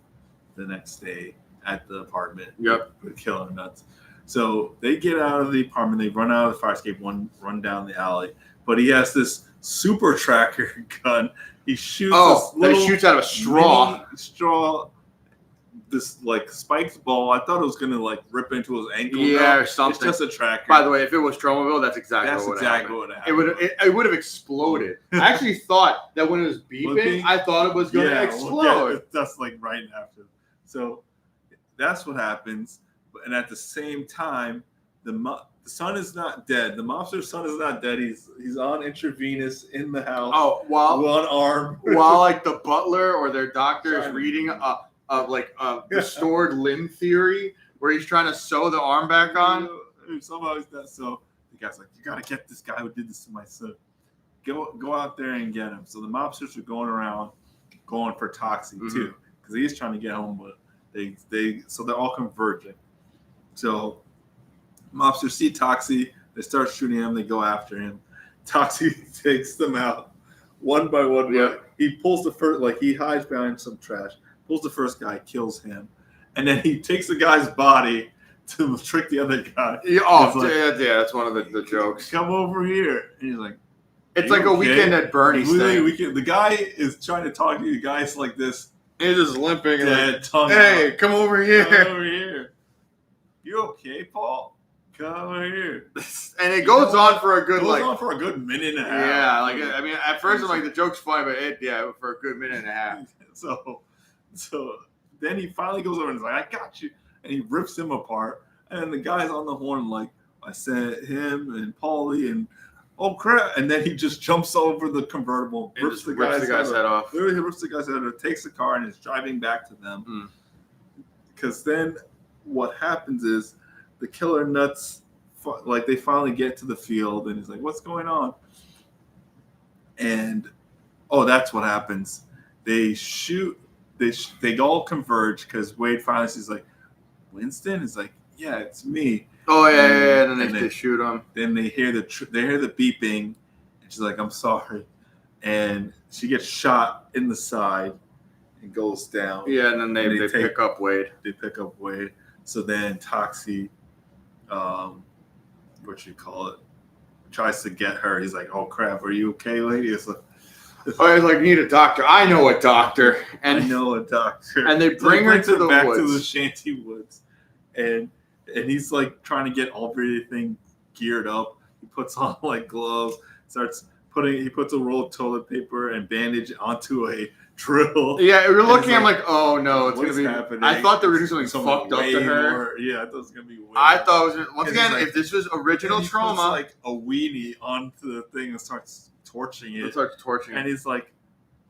the next day at the apartment. Yep. With killer nuts. So they get out of the apartment. They run out of the fire escape. Run down the alley. But he has this super tracker gun. He shoots. That shoots out of a straw. This like spiked ball. I thought it was gonna like rip into his ankle. Yeah, or something. It's just a tracker. By the way, if it was Tromaville, that's exactly what happened. It would have exploded. I actually thought that when it was beeping, I thought it was going to explode. That's like right after. So that's what happens. And at the same time, the son is not dead. The mobster's son is not dead. He's on intravenous in the house. Oh, while one arm. While like the butler or their doctor is reading a restored limb theory where he's trying to sew the arm back on. Somehow he's that. So the guy's like, you got to get this guy who did this to my son. Go out there and get him. So the mobsters are going around, going for Toxie too, because he's trying to get home, but they're all converging. So mobsters see Toxie, they start shooting him, they go after him. Toxie takes them out one by one. Yeah. He pulls the first, like he hides behind some trash, pulls the first guy, kills him, and then he takes the guy's body to trick the other guy. Yeah, that's one of the jokes. Come over here. And he's like, it's like a Weekend at Bernie's thing. The guy is trying to talk to you. The guy's like this. He's just limping. Dead tongue. Hey, come over here. Come over here. You okay, Paul? Come over here. And it goes on for a good minute and a half. Yeah, like I mean, at first I'm like the joke's funny, but for a good minute and a half. So then he finally goes over and is like, I got you, and he rips him apart. And then the guy's on the horn like, I sent him and Paulie and oh crap! And then he just jumps over the convertible, rips the guy's head off. Literally rips the guy's head off, takes the car, and is driving back to them. Because then what happens is the killer nuts, like they finally get to the field, and he's like, "What's going on?" And that's what happens. They shoot. They all converge because Wade finally sees like, Winston is like, "Yeah, it's me." Oh yeah. And then they shoot him. Then they hear the beeping, and she's like, "I'm sorry," and she gets shot in the side and goes down. Yeah, and then they pick up Wade. They pick up Wade. So then Toxie, tries to get her. He's like, "Oh crap, are you okay, lady?" It's like, he's like, "Need a doctor." I know a doctor. And they bring her to the back woods. to the shanty woods, and he's like trying to get everything geared up. He puts on like gloves, he puts a roll of toilet paper and bandage onto a drill. Yeah, we're looking. I'm like, oh no, it's gonna be happening? I thought they were doing something fucked up to her. I thought it was gonna be. I thought it was once again if this was original trauma, puts like a weenie onto the thing and starts torching it. And he's like,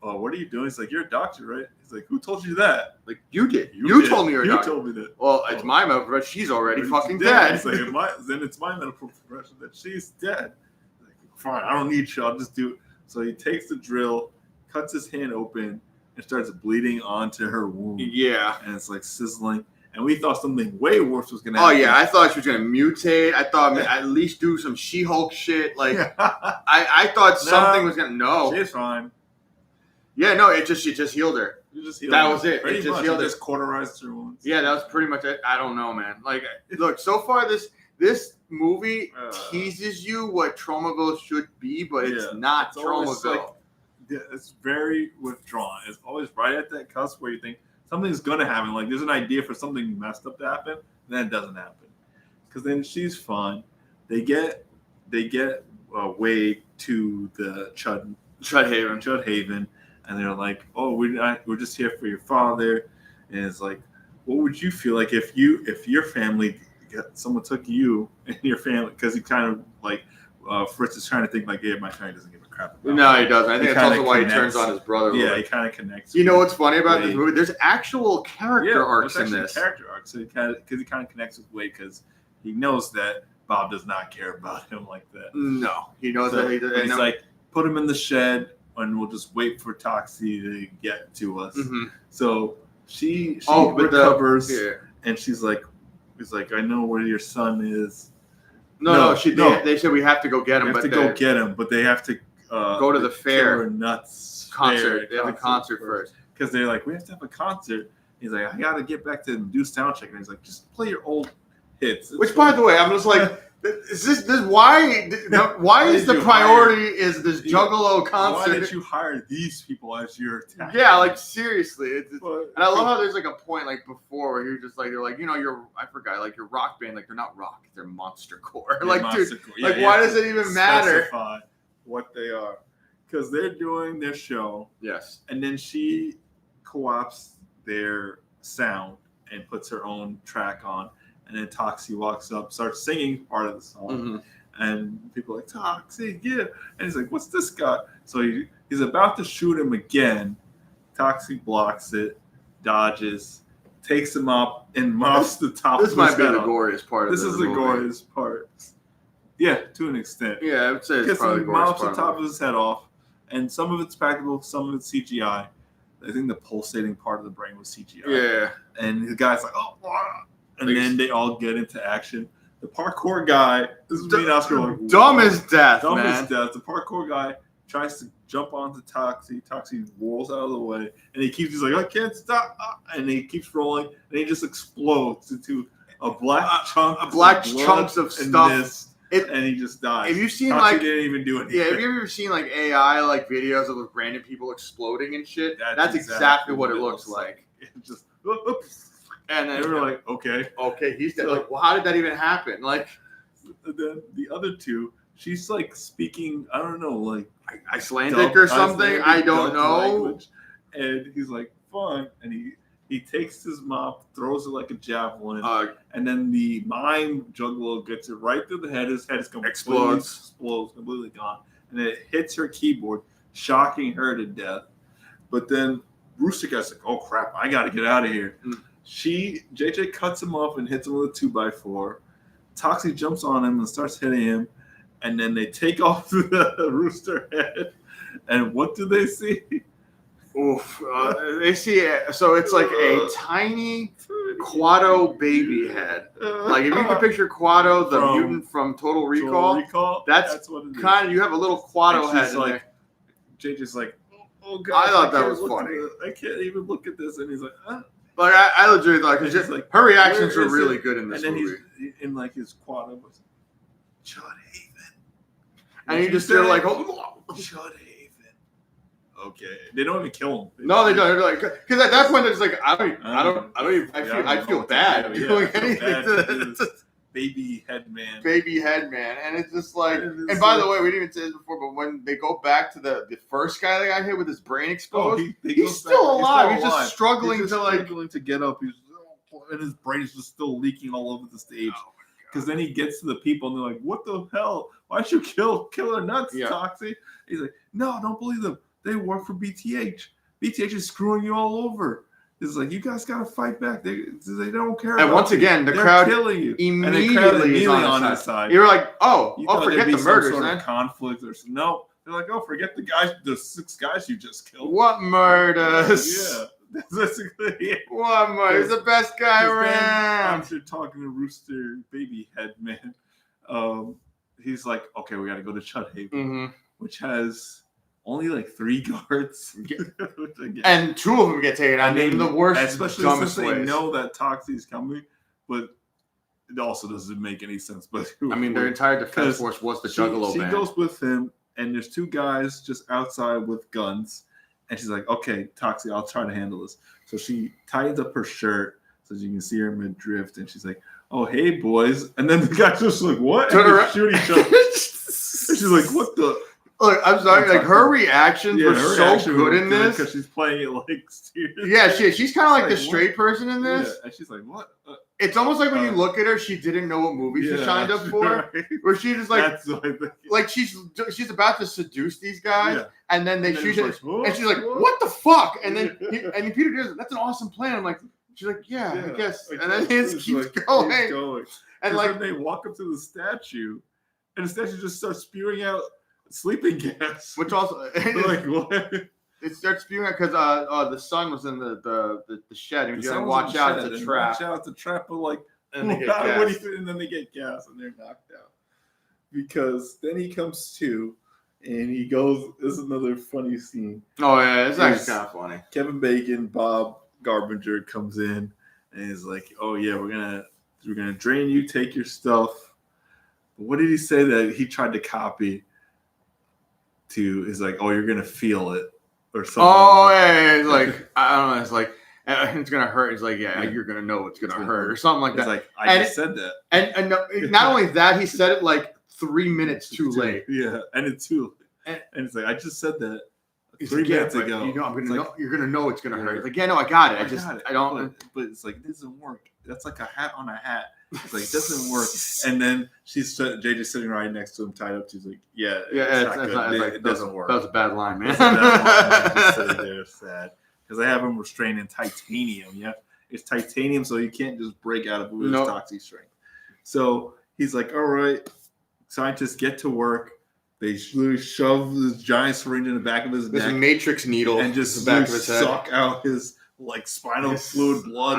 "Oh, what are you doing?" He's like, "You're a doctor, right?" He's like, "Who told you that?" Like, you did. You told me you're a doctor. You told me that. Well, it's my medical profession. She's already fucking dead. He's like, then it's my medical profession that she's dead. Like, fine, I don't need you. I'll just do it. So he takes the drill, cuts his hand open, and starts bleeding onto her wound. Yeah. And it's like sizzling. And we thought something way worse was going to happen. Oh, yeah. I thought she was going to mutate. I thought at least do some She-Hulk shit. Like, I thought something was going to... No. She's fine. Yeah, no, it just healed her. That was it. Pretty it just much. healed It her. just cauterized her wounds. Yeah, that was pretty much it. I don't know, man. Like, look, so far this movie teases you what Tromavilles should be, but it's not Tromaville. It's very withdrawn. It's always right at that cusp where you think something's going to happen. Like, there's an idea for something messed up to happen, and then it doesn't happen. Because then she's fine. They get Wade to the Chud Haven, and they're like, "Oh, we're just here for your father." And it's like, what would you feel like if your family, someone took you and your family? Because he kind of like Fritz is trying to think like, yeah, my family doesn't give a crap about No, me. he doesn't. I think that's also why he turns on his brother. Yeah, he kind of connects. You know what's funny about this movie? There's actual character arcs in this. Character arcs. So he kind of connects with Wade because he knows that Bob does not care about him like that. No, he knows that he does. He's like, put him in the shed, and we'll just wait for Toxie to get to us. Mm-hmm. So she recovers, and he's like, I know where your son is. No. They said we have to go get him. But they have to go to the fair nuts concert. They have a concert first because they're like, we have to have a concert. He's like, I got to get back to do sound check, and he's like, just play your old hits. Which, by the way, I'm just like, is this why? Why is the priority is this Juggalo concert? Why did you hire these people as your attack? Yeah, like seriously. And I love how there's like a point like before where you're just like they're like, I forgot, like your rock band, like they're not rock, they're monster core. Like, dude, like why does it even matter? Specify what they are, because they're doing their show. Yes, and then she co-ops their sound and puts her own track on. And then Toxie walks up, starts singing part of the song. And people are like, Toxie, yeah. And he's like, what's this guy? So he's about to shoot him again. Toxie blocks it, dodges, takes him up, and mops the top of his head. This might be the goriest part of this. This is the goriest part. Yeah, to an extent. Yeah, I would say it's probably the goriest part. Mops the top of his head off. And some of it's practical, some of it's CGI. I think the pulsating part of the brain was CGI. Yeah. And the guy's like, oh, wow. And then they all get into action. The parkour guy. This is me and Oscar. Like, dumb as death, dumb man. as death. The parkour guy tries to jump onto Toxie. Toxie rolls out of the way, and he's like, I can't stop, and he keeps rolling, and he just explodes into a black chunks of stuff. And he just dies. Have you seen Toxie didn't even do anything. Yeah, have you ever seen like AI like videos of random people exploding and shit? That's exactly what it looks like. It just and then they were like, okay, he's dead. Like, well, how did that even happen? Like, then the other two, she's like speaking, I don't know, like Icelandic or something. Icelandic, I don't know. Language. And he's like, fine, and he takes his mop, throws it like a javelin, and then the mime juggalo gets it right through the head. His head is explodes, completely gone, and it hits her keyboard, shocking her to death. But then Rooster Guy's like, "Oh crap, I got to get out of here." JJ cuts him off and hits him with a 2x4. Toxie jumps on him and starts hitting him, and then they take off the rooster head. And what do they see? Oof. They see it. So it's like a tiny Quado baby head. Like if you can picture Quado, the mutant from Total Recall, that's what it is. You have a little Quado head in there. JJ's like, oh god, I thought that was funny. I can't even look at this, and he's like, Like I legitimately thought because like, her reactions were really good in this movie. And then he's in like his Quado was Chud Haven, and you just they're like, oh, Chud Haven. Okay, they don't even kill him. No, they don't. They're like, because at that point they're just like, I feel bad doing anything to this baby head man, and it's just like. And by the way, we didn't even say this before, but when they go back to the first guy that got hit with his brain exposed, he's still alive. He's just struggling to get up. And his brain is just still leaking all over the stage. Because then he gets to the people and they're like, "What the hell? Why'd you kill her nuts, Toxie?" He's like, "No, don't believe them. They work for BTH. BTH is screwing you all over." It's like, you guys got to fight back. They don't care. And once again, the crowd killing you. Immediately on his side. You're like, forget the murders, some sort of conflict or something. No, they're like, forget the 6 guys you just killed. What murders? Yeah, that's basically it. What murders? The best guy around. After talking to Rooster Baby Head Man, he's like, okay, we got to go to Chud Haven, which has only like 3 guards, and 2 of them get taken out. In the worst, especially since they know that Toxie's coming, but it also doesn't make any sense. But I mean, their entire defense force was the Juggalo band. She goes with him, and there's 2 guys just outside with guns, and she's like, "Okay, Toxie, I'll try to handle this." So she ties up her shirt so you can see her midriff, and she's like, "Oh, hey, boys!" And then the guys just like, "What?" And they shoot each other. And she's like, "What the?" Look, I'm sorry. Like her reactions were so good in this because she's playing it like serious. Yeah, she's kind of like the straight person in this. Yeah, and she's like, "What?" It's almost like when you look at her, she didn't know what movie she signed up for. Right. Where she's just like, she's about to seduce these guys, and then they shoot her, and she's like, "What the fuck?" And then Peter goes, "That's an awesome plan." I'm like, she's like, "Yeah, I guess." And then he keeps going. And like they walk up to the statue, and the statue just starts spewing out sleeping gas, which also like what? It starts spewing out because the son was in the shed. And you gotta watch out, it's a trap. Watch out, it's a trap. But like, and then they get gas and they're knocked out. Because then he comes to, and he goes. This is another funny scene. Oh yeah, it's actually kind of funny. Kevin Bacon, Bob Garbinger comes in and he's like, "Oh yeah, we're gonna drain you, take your stuff." But what did he say that he tried to copy? Is like, "Oh, you're gonna feel it," or something. Oh, yeah, it's like I don't know. It's like it's gonna hurt. It's like you're gonna know it's gonna hurt or something like that. It's like I just said that, and not only that, he said it like 3 minutes too late. Yeah, and it's too late. And it's like I just said that 3 like, minutes ago. You know, I'm gonna know. You're gonna know it's gonna hurt. It's like, yeah, no, I got it. I don't. But it's like it doesn't work. That's like a hat on a hat. It's like it doesn't work. And then JJ's sitting right next to him, tied up. She's like, "Yeah, it doesn't work." That was a bad line, man. Just sitting there sad because I have him restrained in titanium. Yeah, it's titanium, so you can't just break out of his toxic strength. So he's like, "All right, scientists, get to work." They shove this giant syringe in the back of his neck, this matrix needle, and just the back of his head, suck out his spinal fluid, blood,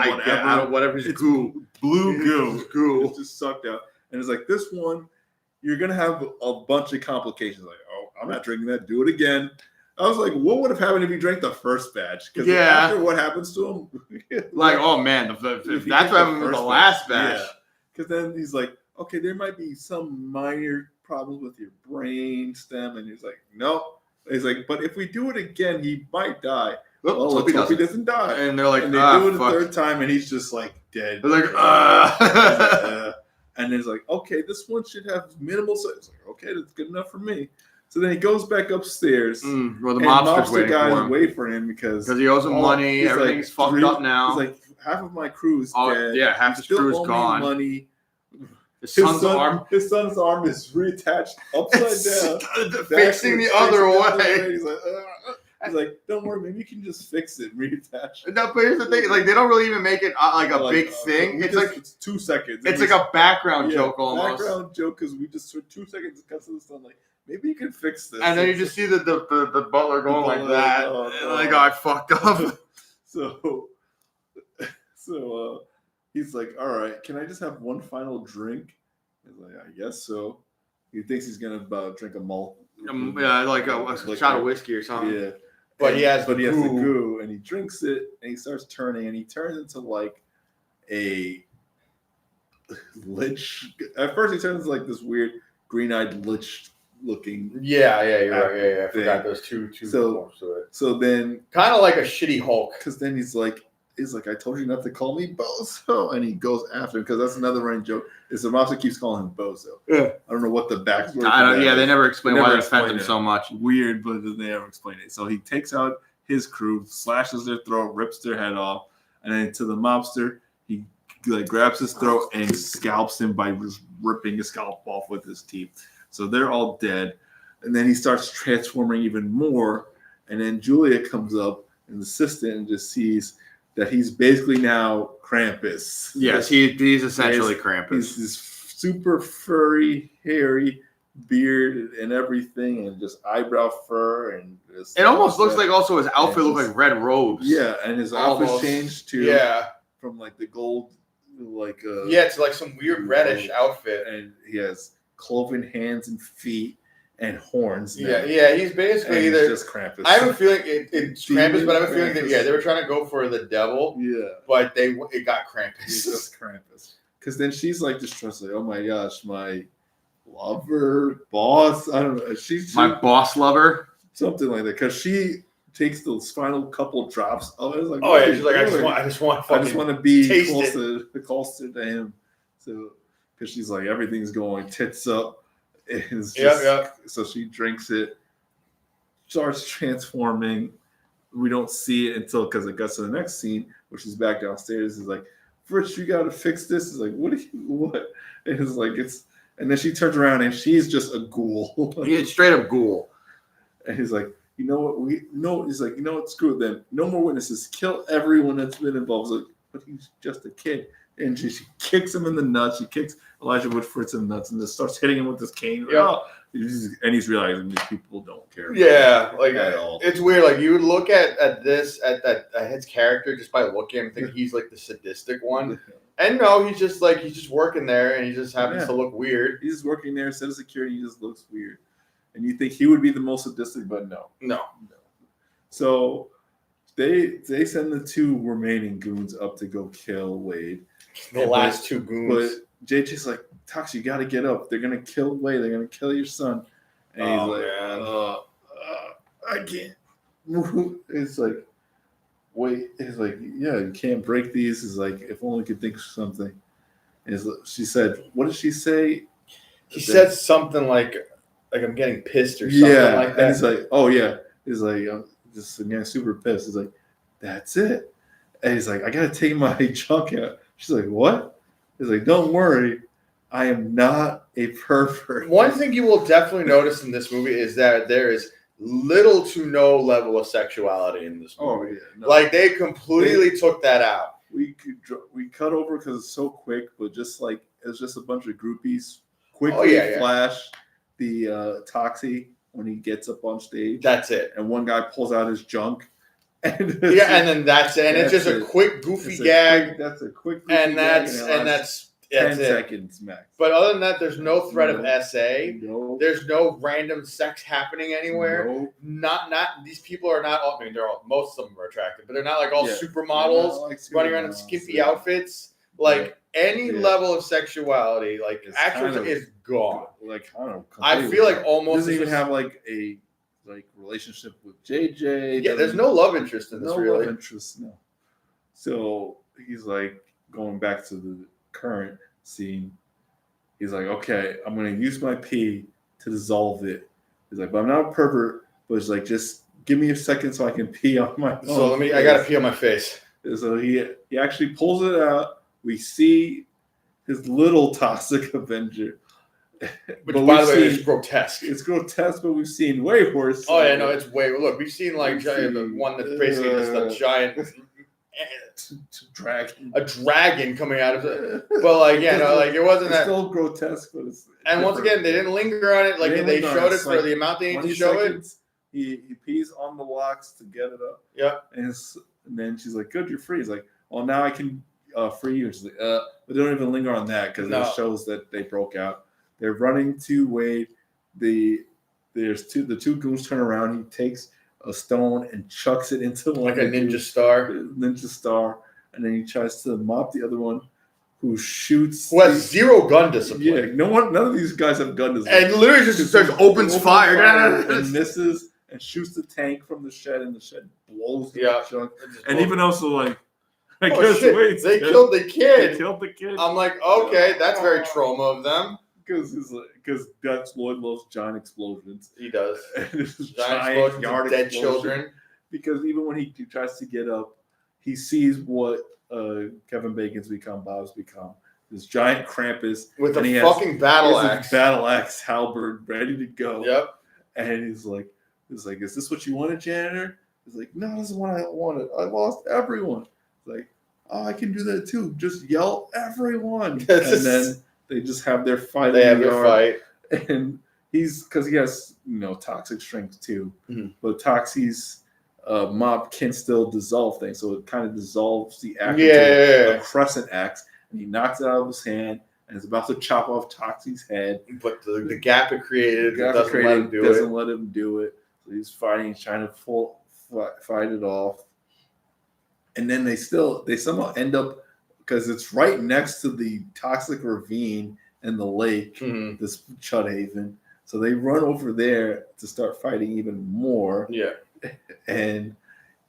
whatever his goo, blue goo. Goo. It's just sucked out, And it's like, this one, you're going to have a bunch of complications. Like, oh, I'm not drinking that. Do it again. I was like, what would have happened if he drank the first batch? Because after what happens to him, like, oh man, if that's what happened with the last batch. Yeah. Because then he's like, okay, there might be some minor problems with your brain stem, and he's like, no. He's like, but if we do it again, he might die. Well, let's hope he doesn't die. And they're like, and they do it a third time, and he's just like dead. They're like, and he's like, okay, this one should have minimal. It's like, okay, that's good enough for me. So then he goes back upstairs. Well, the mobster guys wait for him because he owes him money. Everything's like, fucked up now. He's like, half of my crew is dead. Yeah, half his crew is gone. Money. His son's arm is reattached upside down, facing the other way. He's like, don't worry, maybe you can just fix it, reattach. No, but here's the thing: like, they don't really even make it like a big thing. It's 2 seconds. It's like a background joke almost. Background joke because we just for 2 seconds cut to the sun. Like, maybe you can fix this. And then you just see the butler going like that. Like, I fucked up. So he's like, all right, can I just have one final drink? He's like, I guess so. He thinks he's gonna drink a malt. Yeah, like a shot of whiskey or something. Yeah. But he has the goo, and he drinks it, and he starts turning, and he turns into like a lich. At first, he turns into like this weird green-eyed lich looking. Yeah, you're right. Yeah, I forgot those two forms to it. So then, kind of like a shitty Hulk, because then he's like, I told you not to call me Bozo, and he goes after him because that's another running joke. Is the mobster keeps calling him Bozo. Yeah, I don't know what the backstory. Yeah, they never explain why they offend him so much. Weird, but they never explain it. So he takes out his crew, slashes their throat, rips their head off, and then to the mobster, he like grabs his throat and scalps him by just ripping his scalp off with his teeth. So they're all dead, and then he starts transforming even more. And then Julia comes up, an assistant, and just sees that he's basically now Krampus. Yes, he's essentially Krampus. He's this super furry, hairy beard and everything, and just eyebrow fur, and it almost looks like also his outfit looks like red robes. Yeah, and his outfit changed too. From like the gold, like it's like some weird reddish outfit, and he has cloven hands and feet and horns. Yeah, he's basically either just Krampus. I have a feeling it's Krampus, but I have a feeling that they were trying to go for the devil. Yeah, but it got Krampus. He's just Krampus. Because then she's like distressed, like, oh my gosh, my lover, boss. I don't know. She's my boss lover, something like that. Because she takes those final couple drops of it. Like, she's like, I just want to be closer to him. So because she's like, everything's going tits up. It's just, So she drinks it, starts transforming. We don't see it until because it gets to the next scene, where she's back downstairs. Is like, first you got to fix this. It's like, what? And it's like and then she turns around and she's just a ghoul. It's straight up ghoul. And he's like, you know what? He's like, you know what? Screw them. No more witnesses. Kill everyone that's been involved. Like, but he's just a kid. And she kicks him in the nuts. She kicks Elijah Wood Fritz in the nuts and just starts hitting him with this cane. And he's realizing these people don't care. Yeah, like at all. It's weird. Like you would look at his character just by looking at him and think he's like the sadistic one. And no, he's just working there and he just happens to look weird. He's working there, set of security, he just looks weird. And you think he would be the most sadistic, but no. So they send the two remaining goons up to go kill Wade. The last two goons. But JJ's like, Tox, you got to get up. They're going to kill Wade. They're going to kill your son. And he's like, I can't move. It's like, wait. He's like, yeah, you can't break these. He's like, if only we could think of something. And she said, what did she say? He said something like I'm getting pissed or something like that. And he's like, oh, yeah. He's like, I'm just getting super pissed. He's like, that's it. And he's like, I got to take my junk out. She's like, what? He's like, don't worry. I am not a pervert. One thing you will definitely notice in this movie is that there is little to no level of sexuality in this movie. Oh, yeah. No. Like, they completely took that out. We cut over because it's so quick, but just like, it's just a bunch of groupies. Quickly flash the Toxie when he gets up on stage. That's it. And one guy pulls out his junk. And then that's it. And it's just a quick, goofy gag. That's a quick goofy gag. And that's 10 seconds max. But other than that, there's no threat of SA. No. There's no random sex happening anywhere. No. Not these people are not all. I mean, most of them are attractive, but they're not like all supermodels running around in skimpy outfits. Like any level of sexuality, like actually is gone. Like I don't know. I feel like almost doesn't even have like a relationship with JJ. Yeah, there's no love interest in this. No love interest. No. So he's like going back to the current scene. He's like, okay, I'm gonna use my pee to dissolve it. He's like, but I'm not a pervert. But it's like, just give me a second so I can pee on my. So I gotta pee on my face. So he actually pulls it out. We see his little toxic Avenger. Which, by the way, is grotesque. It's grotesque, but we've seen way worse. Oh yeah, no, it's way. Look, we've seen the one that's basically just a giant dragon. A dragon coming out of it. But like, yeah, no, like it wasn't that. Still grotesque, but it's. And once again, they didn't linger on it. Like they showed it for the amount they need to show it. He pees on the locks to get it up. Yeah. And then she's like, "Good, you're free." He's like, "Well, now I can free you." She's like, But they don't even linger on that because it shows that they broke out. They're running to Wade. The two goons turn around. He takes a stone and chucks it into like a ninja star. And then he tries to mop the other one, who shoots. Who has zero gun discipline. Yeah, none of these guys have gun discipline. And literally just opens fire and misses and shoots the tank from the shed, and the shed blows the chunk. And even also like, I guess wait, they killed the kid. They killed the kid. I'm like, okay, that's very trauma of them. Because that's Lloyd loves giant explosions. He does. Giant explosions of dead children. Because even when he tries to get up, he sees what Kevin Bacon's become, Bob's become. This giant Krampus with a fucking battle axe halberd ready to go. Yep. And he's like, is this what you wanted, janitor? He's like, no, this is what I wanted. I lost everyone. It's like, oh, I can do that too. Just yell everyone. And then they just have their fight. They have their fight. And because he has, toxic strength too. Mm-hmm. But Toxie's mop can still dissolve things. So it kind of dissolves the axe into a crescent axe. And he knocks it out of his hand and is about to chop off Toxie's head. But the gap it created doesn't let him do it. So he's fighting, trying to fight it off. And then they somehow end up, because it's right next to the toxic ravine and the lake, this Chud Haven. So they run over there to start fighting even more. Yeah. And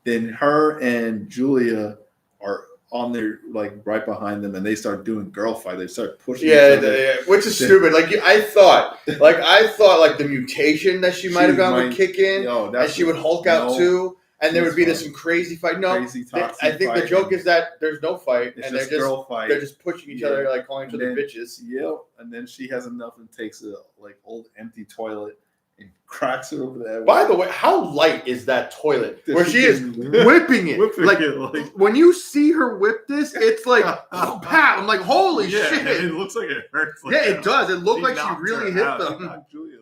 then her and Julia are on there, like right behind them, and they start doing girl fight. They start pushing each other. Which is stupid. Like I thought like the mutation that she might have gotten would kick in, and she would Hulk out too. And there would be some crazy fight. No, I think the joke is that there's no fight, and they're just pushing each other, like calling each other bitches. Yep. And then she has enough and takes a old empty toilet and cracks it over there. By the way, how light is that toilet? Where she is whipping it. When you see her whip this, it's like pow. I'm like, holy shit! It looks like it hurts. Like it does. It looked like she really hit them. Julia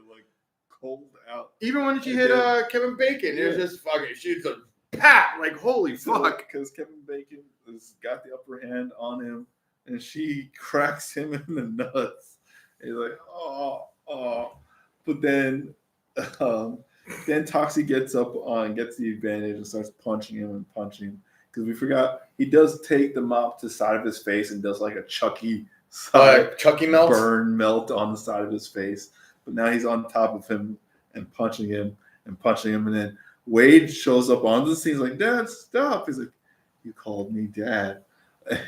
cold out. Even when she hit Kevin Bacon, it was just fucking. She's a pat, like holy fuck. Because Kevin Bacon has got the upper hand on him, and she cracks him in the nuts. And he's like, oh. But then Toxie gets up on, gets the advantage, and starts punching him. Because we forgot he does take the mop to the side of his face and does like a Chucky melt on the side of his face. But now he's on top of him and punching him. And then Wade shows up on the scene. He's like, Dad, stop. He's like, you called me Dad.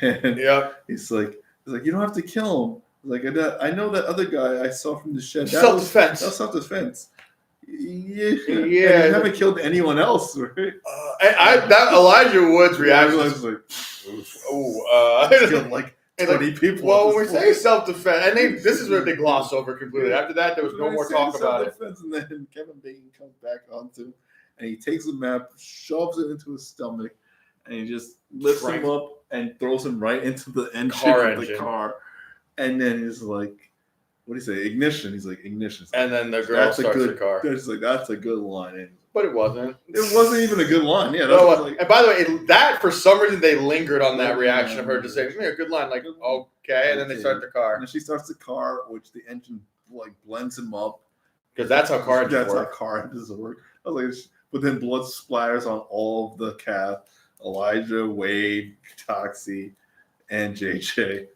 And he's like, you don't have to kill him. He's like, I know that other guy I saw from the shed. Self-defense. That's self-defense. Yeah. You haven't killed anyone else, right? That Elijah Wood's reaction was like, killed like 20 people. Well, when we say self-defense, and this is where they gloss over completely. After that, there was no more talk about it. And then Kevin Bacon comes back onto him, and he takes the map, shoves it into his stomach, and he just lifts him up and throws him right into the engine of the car. And then he's like, what do you say? Ignition. He's like, ignition. Like, And then the girl starts the car. That's like, that's a good line. And but it wasn't. It wasn't even a good line. Yeah. No, Like, and by the way, that for some reason they lingered on that reaction of her just saying, "Yeah, good line." Like, okay, and then they start the car. And then she starts the car, which the engine like blends him up. Because that's how car engines work. That's how car engines work. I was like, but then blood splatters on all of the cast: Elijah, Wade, Toxie, and JJ.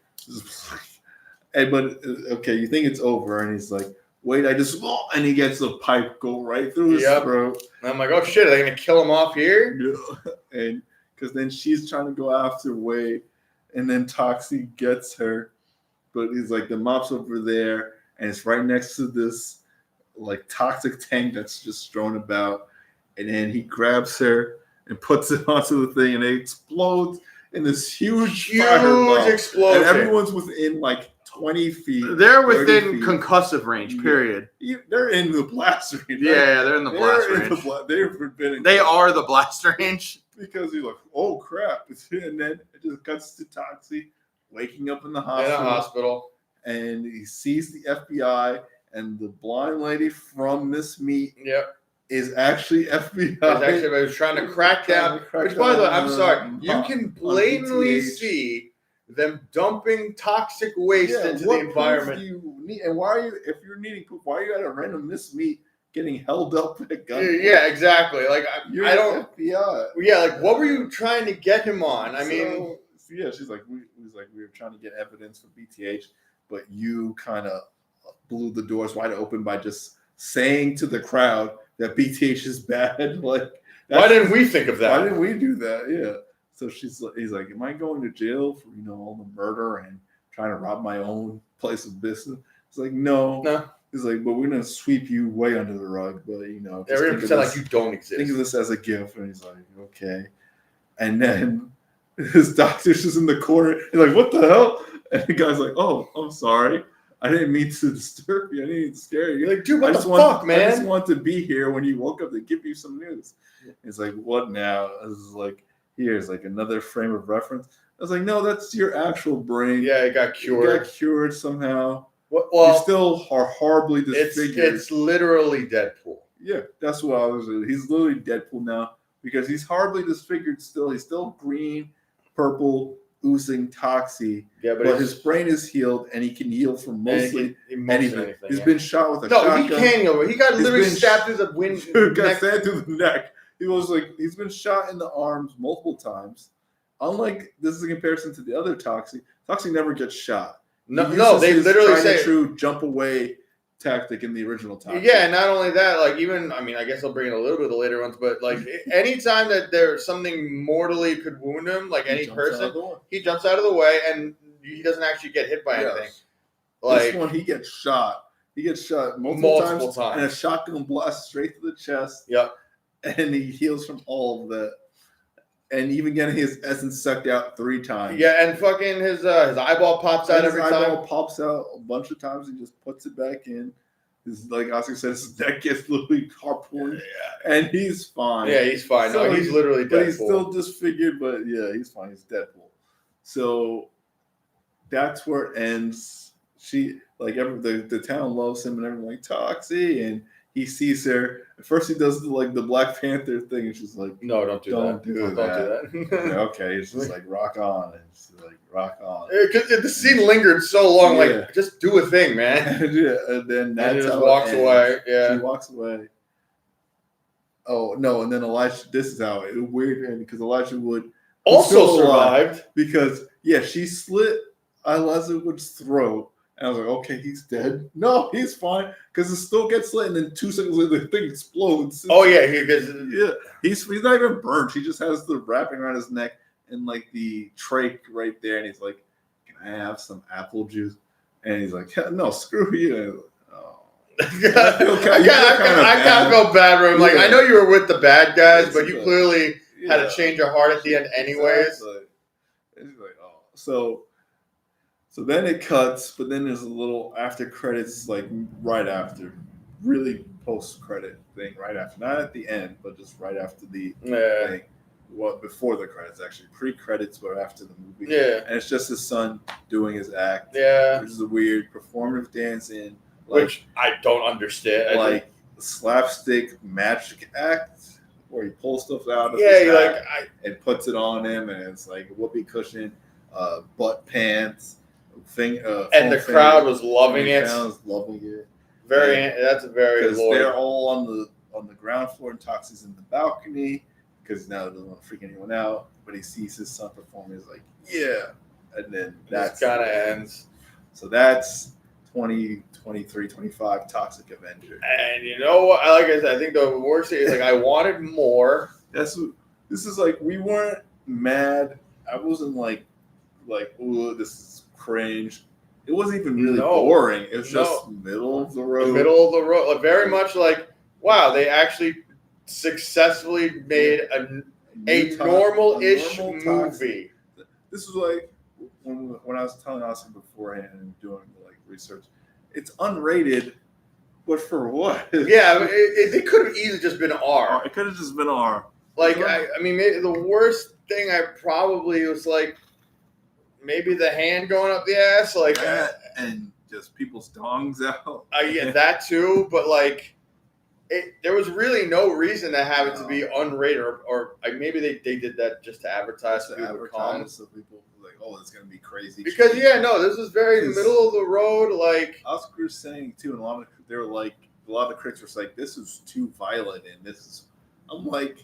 And but okay, you think it's over, and he's like, "Wait, and he gets the pipe go right through his throat." And I'm like, "Oh shit, are they gonna kill him off here?" Yeah. And because then she's trying to go after Wade, and then Toxie gets her, but he's like, the mop's over there, and it's right next to this like toxic tank that's just thrown about, and then he grabs her and puts it onto the thing, and it explodes in this huge explosion, and everyone's within like 20 feet. They're within concussive range, period. Yeah. They're in the blast range. Yeah, they're in the blast range. They're forbidden. They are the blast range. Because he's like, oh crap. And then it just cuts to Toxie waking up in the hospital. And he sees the FBI, and the blind lady from Miss Meat is actually FBI. It was trying to crack down. Which, by the way, I'm sorry. You can blatantly see them dumping toxic waste into the environment. And why are you, if you're needing poop, why are you at a random Miss Meat getting held up at a gun? Yeah, exactly. Like, I don't. FBI. Yeah, like, what were you trying to get him on? I mean, yeah, she's like, we were trying to get evidence for BTH, but you kind of blew the doors wide open by just saying to the crowd that BTH is bad. Like, why didn't we think of that? Why didn't we do that? Yeah. So he's like, am I going to jail for all the murder and trying to rob my own place of business? It's like, no. He's like, but we're gonna sweep you way under the rug, but we're gonna pretend like you don't exist. Think of this as a gift. And he's like, okay. And then his doctor's just in the corner. He's like, what the hell? And the guy's like, oh, I'm sorry. I didn't mean to disturb you. I didn't mean to scare you. You're like, dude, what the fuck, man? I just want to be here when you woke up to give you some news. He's like, what now? I was like, here's like another frame of reference. I was like, no, that's your actual brain. Yeah, it got cured. It got cured somehow. Well, you still are horribly disfigured. It's literally Deadpool. Yeah, that's what I was. He's literally Deadpool now because he's horribly disfigured still. He's still green, purple, oozing Toxie. Yeah, but his brain is healed, and he can heal from mostly anything. He's been shot with a shotgun. No, he can't heal. He got literally stabbed through the wind. Got stabbed through the neck. He was like, he's been shot in the arms multiple times. Unlike, this is a comparison to the other Toxie. Toxie never gets shot. No, they literally say true jump away tactic in the original Toxie. Yeah, and not only that, like even I guess I'll bring in a little bit of the later ones, but like anytime that there's something mortally could wound him, like any person, he jumps out of the way and he doesn't actually get hit by anything. Like this one, he gets shot. He gets shot multiple times, and a shotgun blast straight to the chest. Yep. And he heals from all of that. And even getting his essence sucked out 3 times. Yeah, and fucking his eyeball pops out every time. His eyeball pops out a bunch of times. He just puts it back in. His, like Oscar said, his neck gets literally harpooned. Yeah. And he's fine. Yeah, he's fine. So he's literally Deadpool. But he's still disfigured, but yeah, he's fine. He's Deadpool. So that's where it ends. She, like, the town loves him and everyone like, Toxie, and he sees her. At first, he does the Black Panther thing, and she's like, "No, don't do that. Don't do that." Okay, it's just like rock on, and it's like rock on. Because the scene lingered so long, like just do a thing, man. Yeah, and then that's just walks away. Yeah, she walks away. Oh no! And then Elijah. This is how it weird, because Elijah Wood also survived because she slit Elijah Wood's throat. And I was like, okay, he's dead. No, he's fine. Because it still gets lit, and then 2 seconds later, the thing explodes. Oh, yeah. He's not even burnt. He just has the wrapping around his neck and, like, the trach right there. And he's like, can I have some apple juice? And he's like, no, screw you. Oh. I can't feel bad for him. Like, I know you were with the bad guys, but you clearly had a change of heart at the end anyways. Exactly. And he's like, oh. So then it cuts, but then there's a little after credits, like right after, really post-credit thing right after. Not at the end, but just right after the thing. Well, before the credits, actually. Pre-credits were after the movie. Yeah. And it's just his son doing his act. Yeah. Which is a weird performative dancing. Which I don't understand. Like slapstick magic act where he pulls stuff out of his hat and puts it on him, and it's like whoopee cushion, butt pants, and the crowd was loving it. Loving it. That's a very because Lloyd. They're all on the ground floor, and Toxie's in the balcony because now he doesn't want to freak anyone out. But he sees his son perform. He's like, yeah, and then that kind of ends. So that's 2023, 25 Toxic Avenger. And you know what? Like I said, I think the worst thing is like I wanted more. This is like we weren't mad. I wasn't like oh, this is cringe. It wasn't even really boring. It was just middle of the road. Middle of the road. Like, very much like, wow, they actually successfully made a normal-ish movie. This is like when I was telling Austin beforehand and doing like research. It's unrated, but for what? Yeah, it could have easily just been R. It could have just been R. Like, I mean, maybe the worst thing I probably was like, maybe the hand going up the ass, like that, and just people's dongs out. Yeah, that too. But like, there was really no reason to have it to be unrated, or maybe they did that just to advertise, so people would come. So people were like, oh, it's gonna be crazy. Because this is very middle of the road. Like Oscar's saying too, and a lot of the critics were like, this is too violent, and this is. I'm like,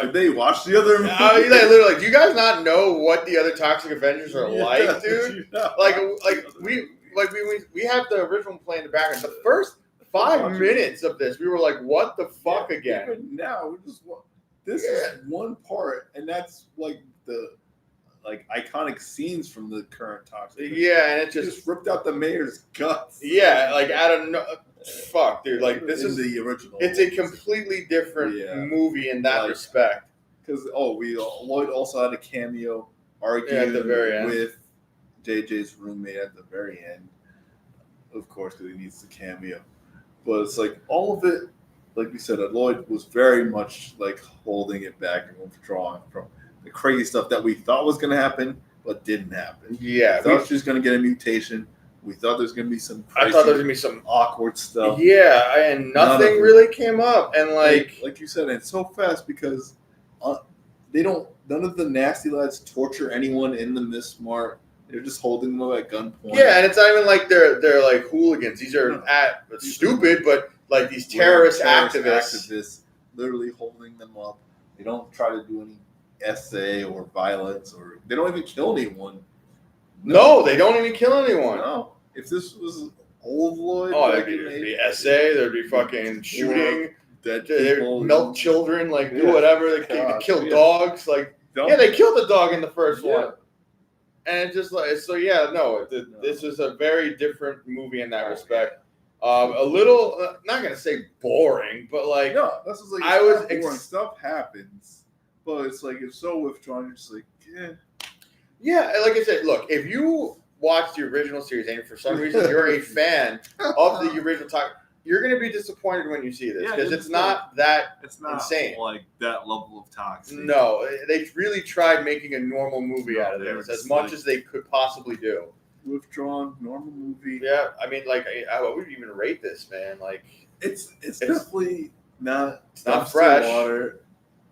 did they watch the other movie? Literally, like, do you guys not know what the other Toxic Avengers are like, dude? We have the original play in the background. The first 5 minutes of this, we were like, what the fuck again? Even now, this is one part, and that's like the iconic scenes from the current Toxic. Yeah, and it just ripped out the mayor's guts. Yeah, like out of fuck, dude. Like this is the original. It's a completely different movie in that respect. Because Lloyd also had a cameo arguing at the very end with JJ's roommate at the very end, of course, because he needs the cameo. But it's like all of it, like we said, Lloyd was very much like holding it back and withdrawing from the crazy stuff that we thought was going to happen, but didn't happen. Yeah, we thought she was going to get a mutation. We thought there's going to be some crazy, I thought there was going to be some awkward stuff. Yeah, and nothing really came up. And like you said, it's so fast because none of the nasty lads torture anyone in the Miss Mart. They're just holding them at gunpoint. Yeah, and it's not even like they're like hooligans. These are stupid, but like these terrorist activists literally holding them up. They don't try to do any essay or violence, or they don't even kill anyone. No, they don't even kill anyone. No. If this was old Lloyd, there'd be essay, there'd be fucking shooting, dead people, melt children, like do whatever. They kill dogs, like they killed the dog in the first one, and it's just like this is a very different movie in that respect. A little, not gonna say boring, but like this is like boring stuff happens, but it's like it's so withdrawn. You're just like Yeah, like I said, look, if you watch the original series and for some reason you're a fan of the original talk, you're going to be disappointed when you see this because it's not insane. Like that level of toxic. No, they really tried making a normal movie out of this as much as they could possibly do. Withdrawn, normal movie. Yeah, I mean, like, I would even rate this, man. Like, it's definitely not. It's not fresh. Water.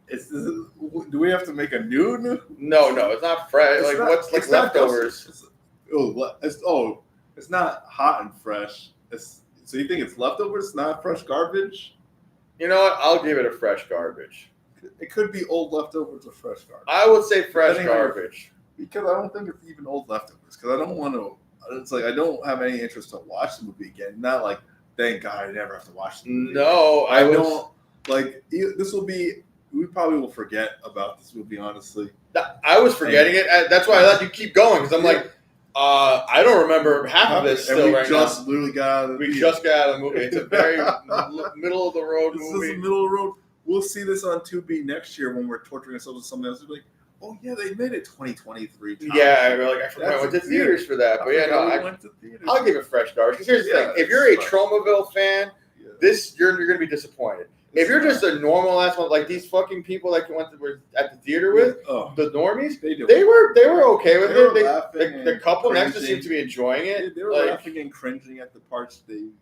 Do we have to make a new? No, it's not fresh. It's what's like leftovers? It's not hot and fresh. So you think it's leftovers, not fresh garbage? You know what? I'll give it a fresh garbage. It could be old leftovers or fresh garbage. I would say fresh garbage because I don't think it's even old leftovers. Because I don't want to. It's like I don't have any interest to watch the movie again. Not like thank God I never have to watch the movie. No, I don't like. This will be. We probably will forget about this movie, honestly. I was forgetting it. That's why I let you keep going, because I'm like, I don't remember half of this still right now. Literally got out of the movie. Just got out of the movie. It's a very middle of the road movie. This is the middle of the road. We'll see this on 2B next year when we're torturing ourselves with something else. We're like, oh, yeah, they made it 2023. Yeah, I forgot I went to theaters for that. But I'll give it fresh garbage. Because here's the thing. If you're a Tromavilles fan, you're going to be disappointed. If you're just a normal ass one, like these fucking people that were at the theater with, the normies, they were okay with it. The couple next to seemed to be enjoying it. They were laughing and cringing at the parts you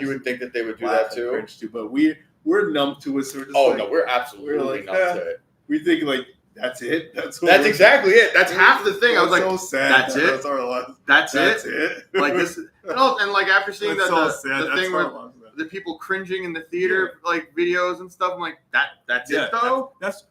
would think that they would do that too. But we're numb to it. So we're just we're absolutely numb to it. We think like that's it. That's exactly it. That's half the thing. I was like, so sad. That's it. That's it. Like this, and like after seeing the thing where the people cringing in the theater, like videos and stuff, I'm like, that's it though. That's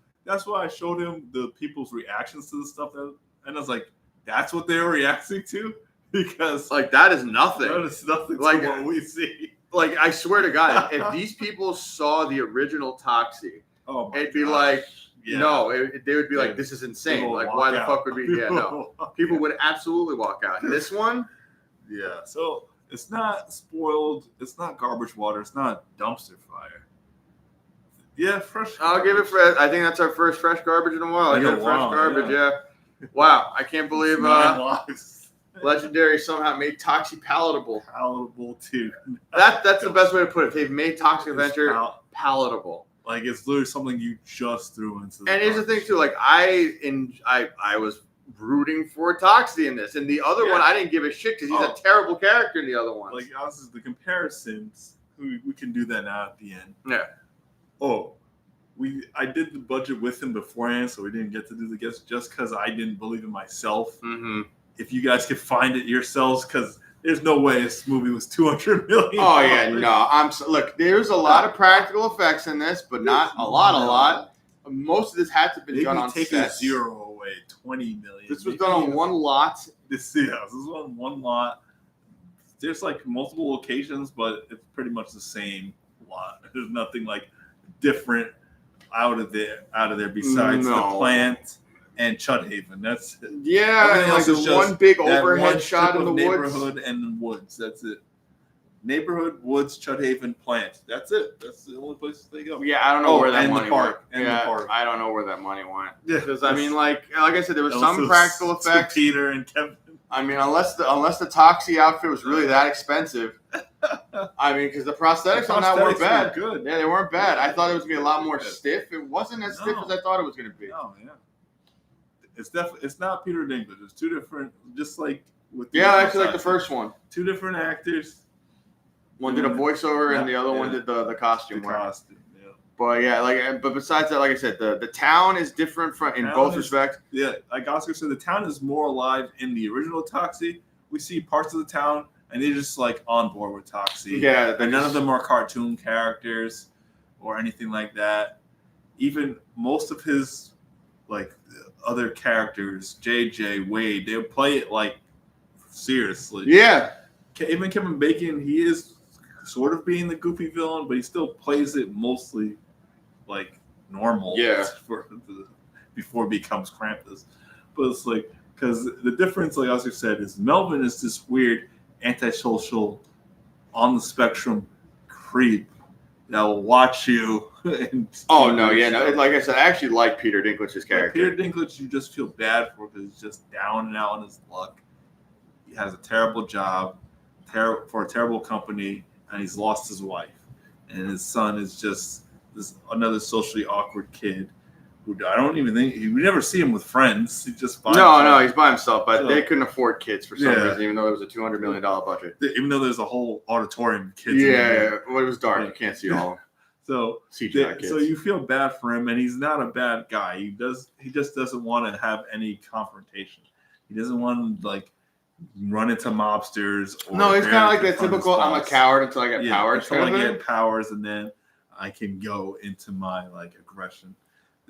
why I showed him the people's reactions to the stuff and I was like, that's what they were reacting to, because like that is nothing. That is nothing like to what we see. Like I swear to God, if these people saw the original Toxie, it'd be like. Yeah. No, they would be like, this is insane. Like, why the fuck would we? Yeah, no. People would absolutely walk out. This one? Yeah. So it's not spoiled. It's not garbage water. It's not dumpster fire. Yeah, fresh. I'll give it fresh. I think that's our first fresh garbage in a while. I got fresh garbage, yeah. Wow. I can't believe Legendary somehow made Toxie palatable. Palatable, too. That's the best way to put it. They've made Toxic Avenger palatable. Like it's literally something you just threw into. And here's the thing too, like I was rooting for Toxie in this, and the other one I didn't give a shit because he's a terrible character in the other one. Like honestly, the comparisons, we can do that now at the end. Yeah. I did the budget with him beforehand, so we didn't get to do the guess just because I didn't believe in myself. Mm-hmm. If you guys could find it yourselves, because. There's no way this movie was $200 million. Oh yeah, no. Look, there's a lot of practical effects in this, but not a lot. Most of this had to be done on set. Take a zero away, $20 million. This was done on one lot. This was on one lot. There's like multiple locations, but it's pretty much the same lot. There's nothing like different out of there besides the plant. And Chudhaven, that's it. Yeah, like the one big overhead shot in the neighborhood and the woods. That's it. Neighborhood, woods, Chudhaven, plant. That's it. That's the only places they go. Yeah, I don't know where that money went. And the park. I don't know where that money went. Yeah, because I mean, like I said, there was some practical effects. Peter and Kevin. I mean, unless the Toxie outfit was really that expensive. I mean, because the prosthetics on that weren't bad. Good. Yeah, they weren't bad. I thought it was gonna be a lot more stiff. It wasn't as stiff as I thought it was gonna be. No, yeah. It's not Peter Dinklage. It's two different, just like with actually like the first one. Two different actors. One did a voiceover and the other one did the costume work. Yeah. But besides that, like I said, the town is different in both respects. Yeah, like Oscar said, the town is more alive in the original Toxie. We see parts of the town and they're just like on board with Toxie. Yeah, and none of them are cartoon characters or anything like that. Even most of his like other characters, JJ, Wade, they play it like seriously. Yeah. Even Kevin Bacon, he is sort of being the goofy villain, but he still plays it mostly like normal. Yeah. Before it becomes Krampus. But it's like, because the difference, like Oscar said, is Melvin is this weird, antisocial, on the spectrum creep that will watch you. Like I said, I actually like Peter Dinklage's character. Peter Dinklage, you just feel bad for because he's just down and out on his luck. He has a terrible job, for a terrible company, and he's lost his wife. And his son is just another socially awkward kid who I don't even think we never see him with friends. He's just by himself. He's by himself. But they couldn't afford kids for some reason, even though it was a $200 million budget. Even though there's a whole auditorium of kids. Yeah. Well, it was dark. You can't see all. So you feel bad for him, and he's not a bad guy. He just doesn't want to have any confrontation. He doesn't want to like run into mobsters. No, he's kind of like that typical. I'm a coward until I get powers. Until I get powers, and then I can go into my like aggression.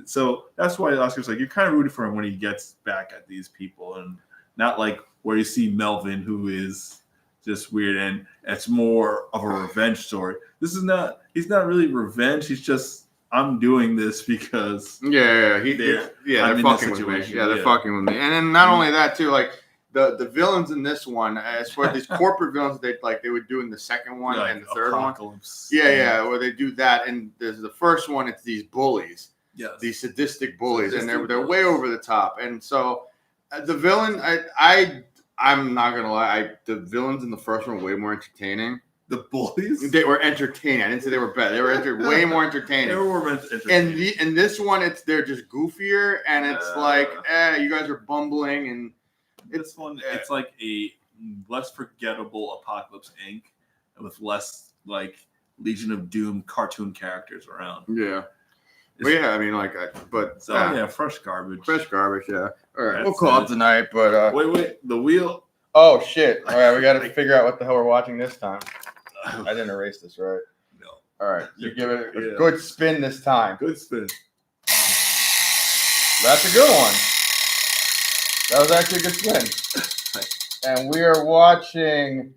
So that's why Oscar's like you're kind of rooting for him when he gets back at these people, and not like where you see Melvin, who is just weird, and it's more of a revenge story. He's not really revenge. He's just I'm doing this because they're fucking with me. Yeah, they're fucking with me. And then not only that too, like the villains in this one, as far as these corporate villains they would do in the second one and the third Apocalypse. one. Yeah, where they do that. And there's the first one, it's these bullies. Yes. These sadistic bullies, and they're way over the top. And so the villain, I'm not gonna lie, the villains in the first one were way more entertaining. The bullies. They were entertaining. I didn't say they were bad. They were way more entertaining. They were entertaining. And in this one, they're just goofier, and it's you guys are bumbling, and this one, it's like a less forgettable Apocalypse Inc. with less like Legion of Doom cartoon characters around. Yeah. But yeah, I mean, fresh garbage. Fresh garbage, yeah. All right, That's we'll call it tonight, but... Wait, the wheel... Oh, shit. All right, we got to figure out what the hell we're watching this time. I didn't erase this, right? No. All right, you give it a good spin this time. Good spin. That's a good one. That was actually a good spin. And we are watching...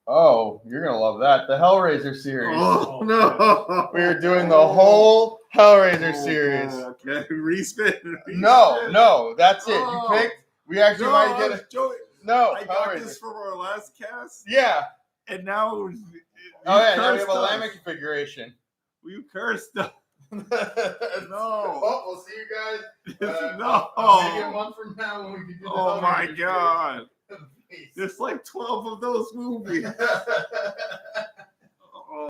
Oh, you're going to love that. The Hellraiser series. Oh, no. We are doing the whole Hellraiser series. Okay, respin. No, that's it. You picked. We actually might get it. No, I got this from our last cast. Yeah. And now now we have a Lamech configuration. You cursed us. No. Oh, we'll see you guys. No. Maybe a month from now when we can do the Oh my Hellraiser God. series. There's like 12 of those movies.